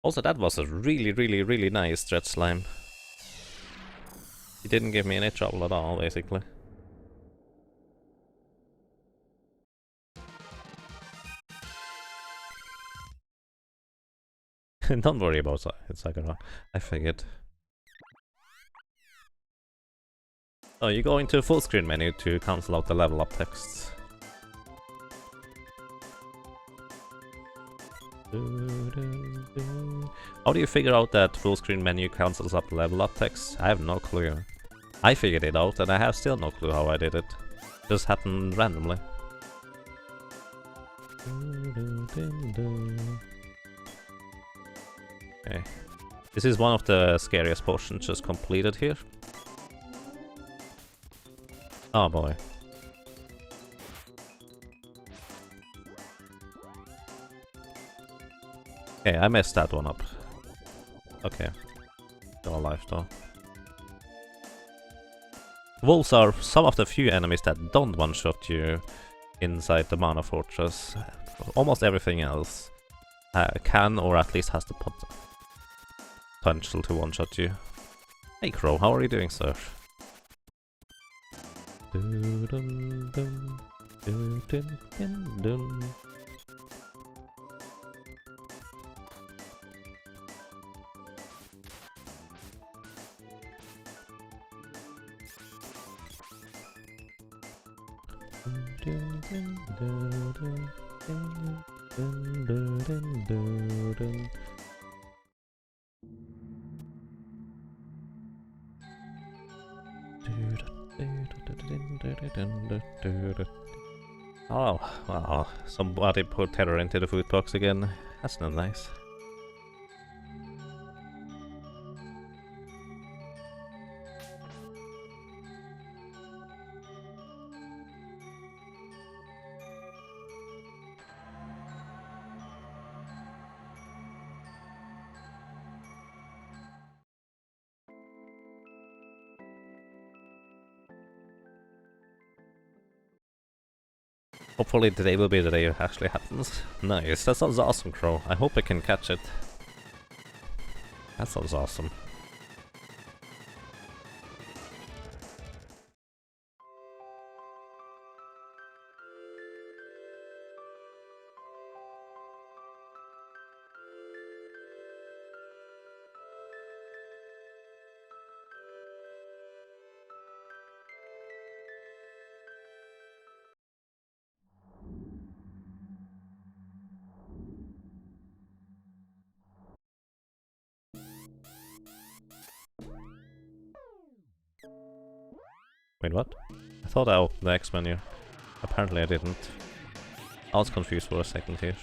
Also, that was a really nice stretch slime. He didn't give me any trouble at all, basically. Don't worry about it, Sakura. I figured. Oh, you go into full screen menu to cancel out the level up texts. How do you figure out that full screen menu cancels up the level up text? I have no clue. I figured it out and I have still no clue how I did it. Just happened randomly. Okay. This is one of the scariest portions just completed here. Oh boy. Okay, I messed that one up. Okay. Still alive though. Wolves are some of the few enemies that don't one-shot you inside the Mana Fortress. Almost everything else can, or at least has the potential to one-shot you. Hey Crow, how are you doing, sir? Oh, wow, somebody put terror into the food box again. That's not nice. Hopefully today will be the day it actually happens. Nice, that sounds awesome, Crow. I hope I can catch it. That sounds awesome. Wait, what? I thought I opened the X menu. Apparently I didn't. I was confused for a second here.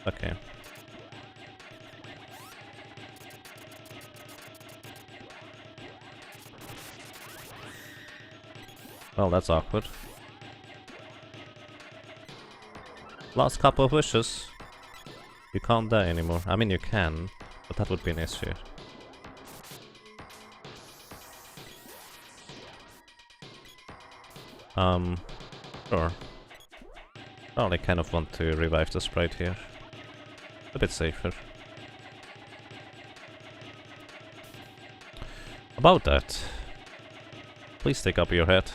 Okay. Well, that's awkward. Last couple of wishes. You can't die anymore. I mean, you can, but that would be an issue. Sure. I only kind of want to revive the sprite here. A bit safer. About that, please stick up your head.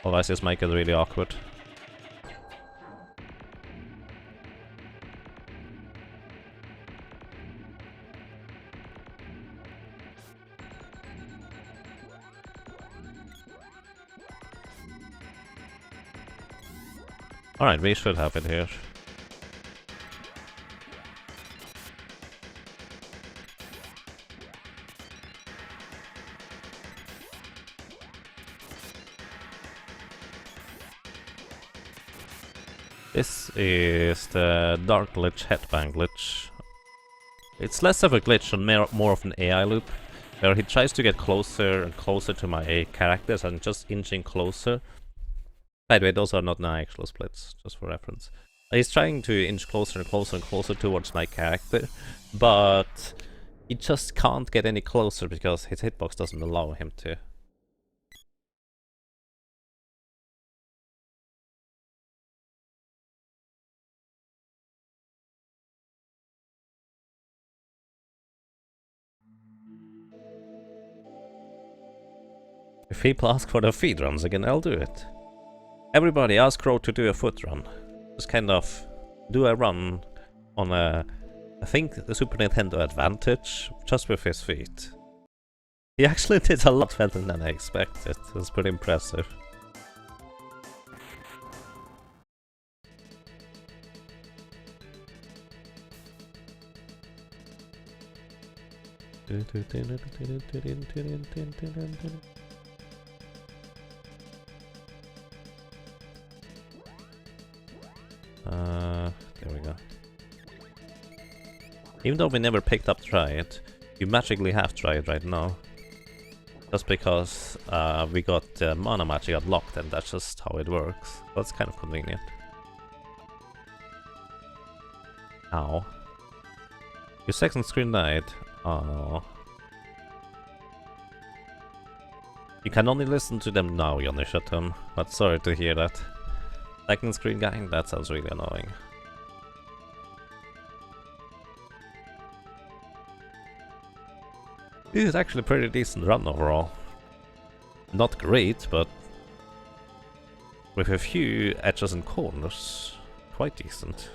Otherwise this might get really awkward. Alright, we should have it here. This is the Dark Glitch Headbang glitch. It's less of a glitch and more of an AI loop, where he tries to get closer and closer to my characters and just inching closer. By the way, those are not my actual splits, just for reference. He's trying to inch closer and closer and closer towards my character, but he just can't get any closer because his hitbox doesn't allow him to. If people ask for the feed runs again, I'll do it. Everybody ask Crow to do a foot run. Just kind of do a run on a, I think the Super Nintendo Advantage, just with his feet. He actually did a lot better than I expected. It was pretty impressive. There we go. Even though we never picked up Try It, you magically have Try It right now. Just because we got Mana Magic unlocked, and that's just how it works. That's kind of convenient. Ow. Your second screen died. Oh. You can only listen to them now, Johnny Chatham, but sorry to hear that. Second screen guy, that sounds really annoying. This is actually a pretty decent run overall. Not great, but with a few edges and corners, quite decent.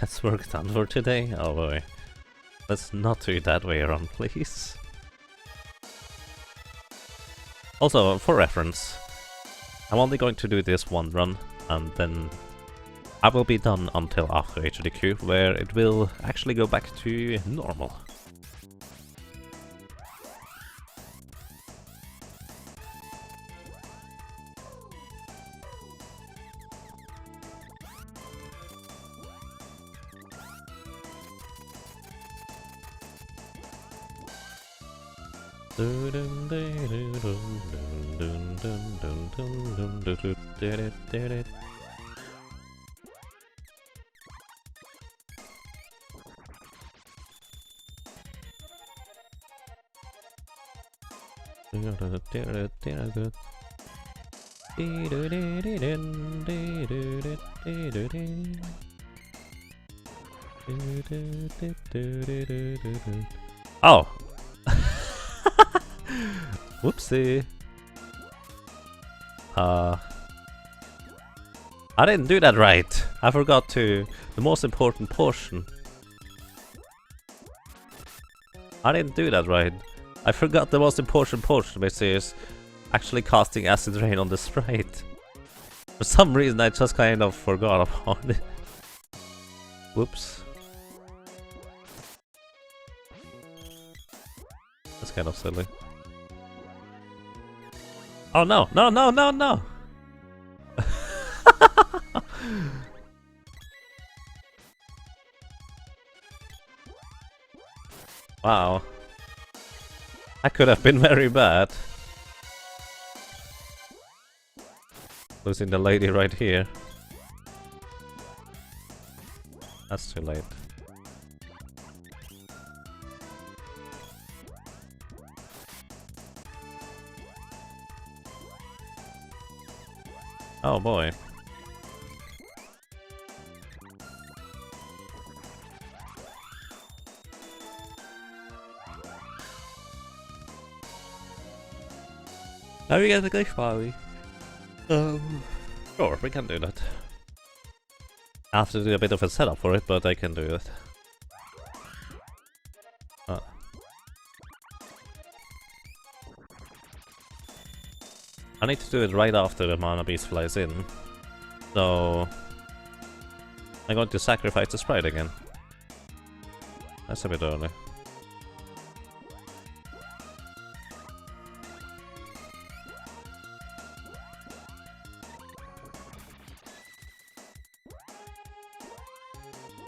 That's work done for today? Oh boy. Let's not do it that way around, please. Also, for reference, I'm only going to do this one run, and then I will be done until after HDQ, where it will actually go back to normal. Oh! Whoopsie. I didn't do that right. I forgot to... the most important portion. I didn't do that right. I forgot the most important portion, which is actually casting acid rain on the sprite. For some reason I just kind of forgot about it. Whoops. That's kind of silly. Oh no, no, no, no, no! Wow. That could have been very bad. Losing the lady right here. That's too late. Oh boy. Now we get the glitch party. Sure, we can do that. I have to do a bit of a setup for it, but I can do it. I need to do it right after the mana beast flies in. So I'm going to sacrifice the sprite again. That's a bit early.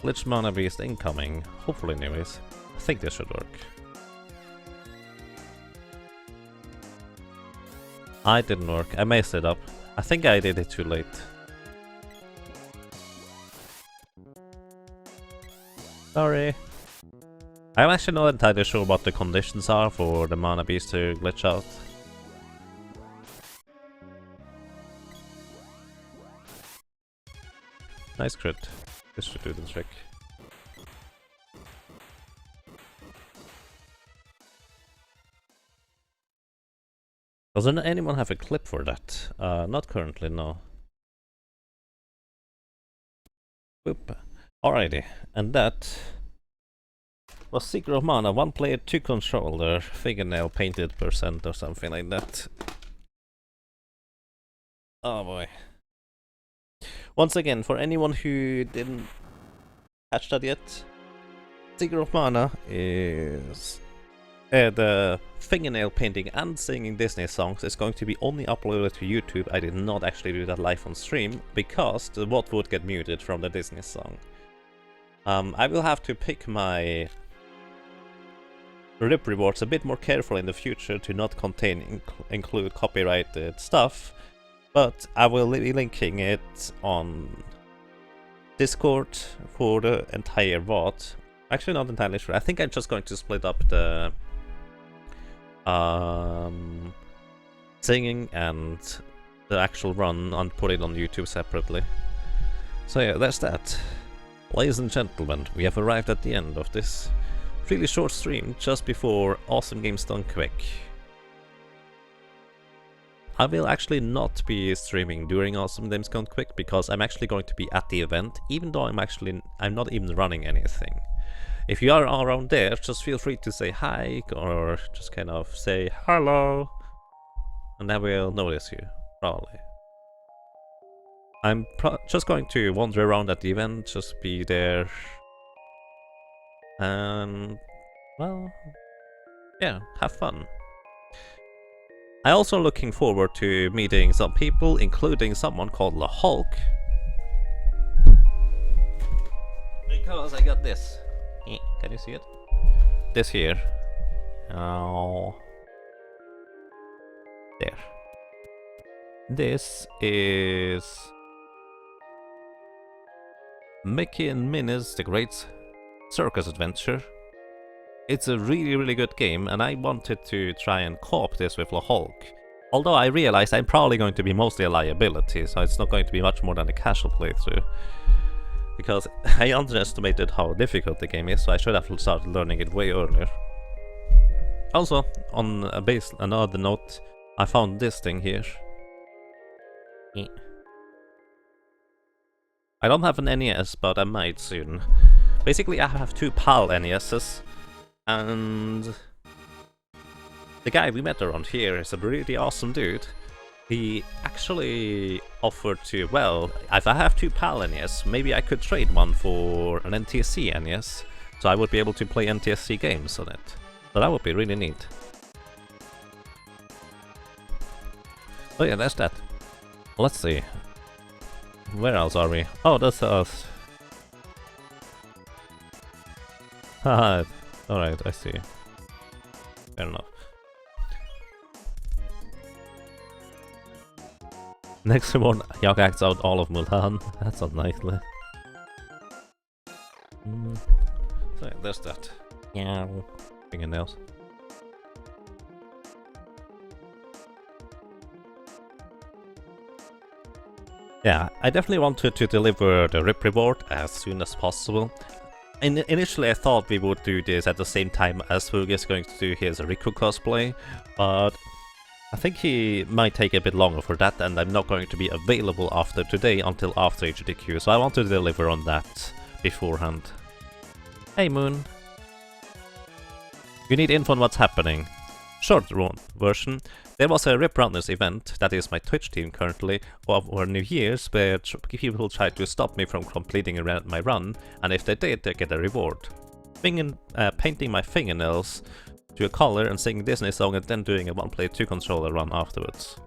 Glitch mana beast incoming. Hopefully anyways. I think this should work. I didn't work. I messed it up. I think I did it too late. Sorry. I'm actually not entirely sure what the conditions are for the mana beast to glitch out. Nice crit. This should do the trick. Doesn't anyone have a clip for that? Not currently, no. Boop. Alrighty, and that was Secret of Mana, 1 player, 2 controller, fingernail painted % or something like that. Oh boy. Once again, for anyone who didn't catch that yet, Secret of Mana is the fingernail painting and singing Disney songs is going to be only uploaded to YouTube. I did not actually do that live on stream because the bot would get muted from the Disney song. I will have to pick my RIP rewards a bit more carefully in the future to not include copyrighted stuff, but I will be linking it on Discord for the entire VOD. Actually, not entirely sure. I think I'm just going to split up the singing and the actual run and put it on YouTube separately. So yeah, that's that. Ladies and gentlemen, we have arrived at the end of this really short stream just before Awesome Games Done Quick. I will actually not be streaming during Awesome Games Done Quick because I'm actually going to be at the event, even though I'm not even running anything. If you are around there, just feel free to say hi or just kind of say hello, and I will notice you, probably. I'm just going to wander around at the event, just be there, and, well, yeah, have fun. I'm also looking forward to meeting some people, including someone called the Hulk, because I got this. Can you see it? This here. Oh. There. This is Mickey and Minnie's The Great Circus Adventure. It's a really, really good game, and I wanted to try and co-op this with the Hulk. Although I realized I'm probably going to be mostly a liability, so it's not going to be much more than a casual playthrough. Because I underestimated how difficult the game is, so I should have started learning it way earlier. Also, on another note, I found this thing here. I don't have an NES, but I might soon. Basically, I have two PAL NESs, and the guy we met around here is a really awesome dude. He actually offered to, well, if I have two PAL NES, maybe I could trade one for an NTSC NES, so I would be able to play NTSC games on it. So that would be really neat. So yeah, that's that. Let's see. Where else are we? Oh, that's us. Haha, alright, I see. Fair enough. Next one, Yak acts out all of Mulan. That's unlikely. So yeah, there's that. Yeah. Fingernails. Yeah, I definitely wanted to deliver the RIP reward as soon as possible. Initially I thought we would do this at the same time as Fug is going to do his Riku cosplay, but I think he might take a bit longer for that, and I'm not going to be available after today until after HDQ, so I want to deliver on that beforehand. Hey Moon! You need info on what's happening. Short version. There was a RipRunners event, that is my Twitch team currently, over New Year's, where people tried to stop me from completing my run, and if they did, they get a reward. Painting my fingernails to a color and singing Disney song and then doing a 1-play 2-controller run afterwards.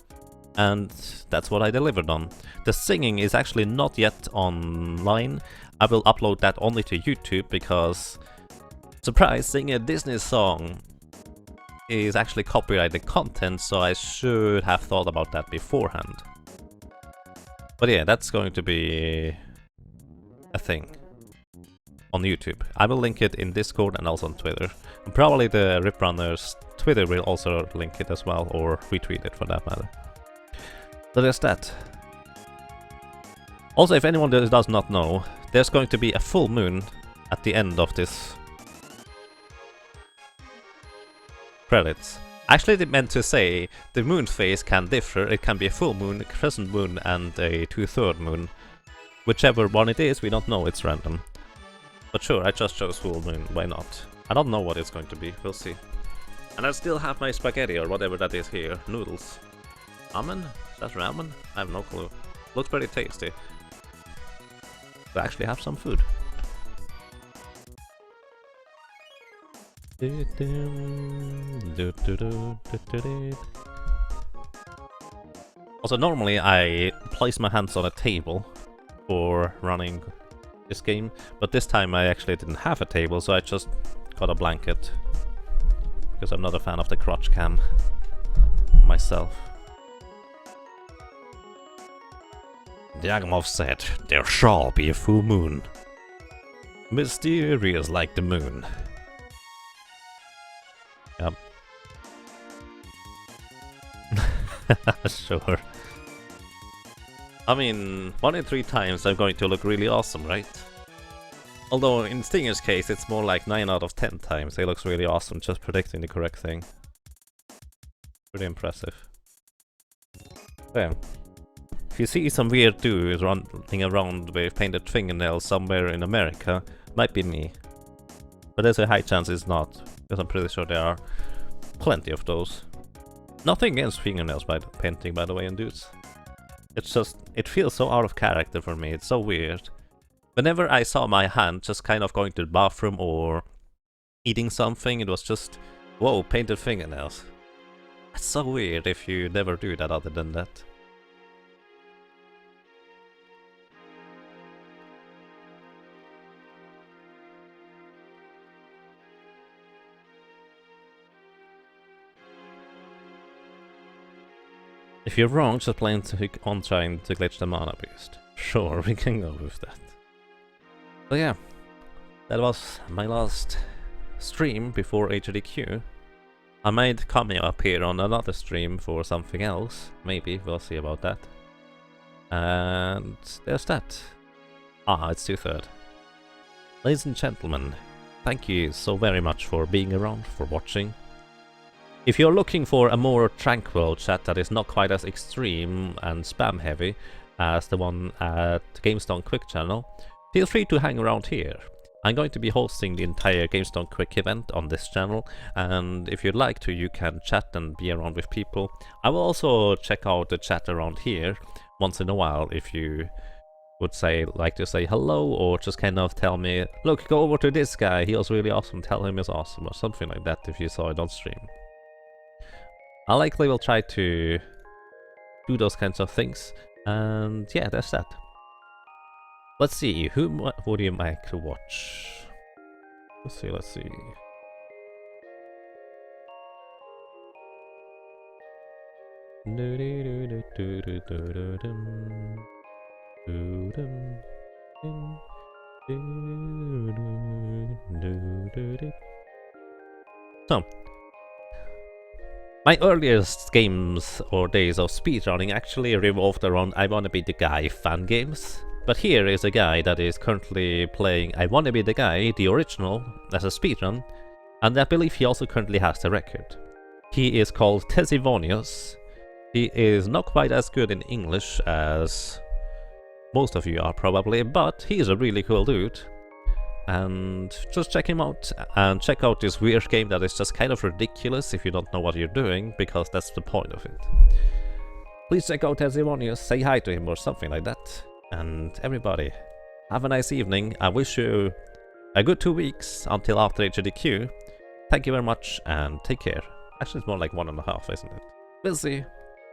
And that's what I delivered on. The singing is actually not yet online. I will upload that only to YouTube because, surprise, singing a Disney song is actually copyrighted content, so I should have thought about that beforehand. But yeah, that's going to be a thing on YouTube. I will link it in Discord and also on Twitter. And probably the RipRunners Twitter will also link it as well, or retweet it for that matter. So there's that. Also, if anyone does not know, there's going to be a full moon at the end of this credits. Actually, they meant to say the moon phase can differ. It can be a full moon, a crescent moon, and a 2/3 moon. Whichever one it is, we don't know, it's random. But sure, I just chose full moon, why not? I don't know what it's going to be, we'll see. And I still have my spaghetti or whatever that is here, noodles. Ramen? Is that ramen? I have no clue. Looks pretty tasty. We actually have some food. Also, normally I place my hands on a table for running this game, but this time I actually didn't have a table, so I just got a blanket. Because I'm not a fan of the crotch cam myself. The Yagamoth said, "There shall be a full moon. Mysterious like the moon." Yep. Sure. I mean, 1 in 3 times I'm going to look really awesome, right? Although in Stinger's case it's more like 9 out of 10 times he looks really awesome just predicting the correct thing. Pretty impressive. Yeah. If you see some weird dude running around with painted fingernails somewhere in America, might be me. But there's a high chance it's not, because I'm pretty sure there are plenty of those. Nothing against fingernails painting, by the way, and dudes. It's just, it feels so out of character for me, it's so weird. Whenever I saw my hand just kind of going to the bathroom or eating something, it was just, whoa, painted fingernails. It's so weird if you never do that other than that. If you're wrong, just plan on trying to glitch the mana boost. Sure, we can go with that. So yeah, that was my last stream before HDQ. I might come up here on another stream for something else. Maybe, we'll see about that. And there's that. Ah, it's 2/3. Ladies and gentlemen, thank you so very much for being around, for watching. If you're looking for a more tranquil chat that is not quite as extreme and spam heavy as the one at GameStone Quick channel, feel free to hang around here. I'm going to be hosting the entire GameStone Quick event on this channel, and if you'd like to, you can chat and be around with people. I will also check out the chat around here once in a while if you would like to say hello, or just kind of tell me, look, go over to this guy, he was really awesome, tell him he's awesome, or something like that if you saw it on stream. I likely will try to do those kinds of things, and yeah, that's that. Let's see, who would you like to watch? Let's see. So, my earliest games or days of speedrunning actually revolved around I Wanna Be the Guy fan games. But here is a guy that is currently playing I Wanna Be the Guy, the original, as a speedrun, and I believe he also currently has the record. He is called Tesivonius. He is not quite as good in English as most of you are probably, but he is a really cool dude. And just check him out, and check out this weird game that is just kind of ridiculous if you don't know what you're doing, because that's the point of it. Please check out Tesivonius, say hi to him or something like that. And everybody, have a nice evening. I wish you a good 2 weeks until after HDQ. Thank you very much and take care. Actually, it's more like 1.5, isn't it? We'll see.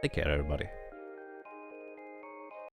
Take care, everybody.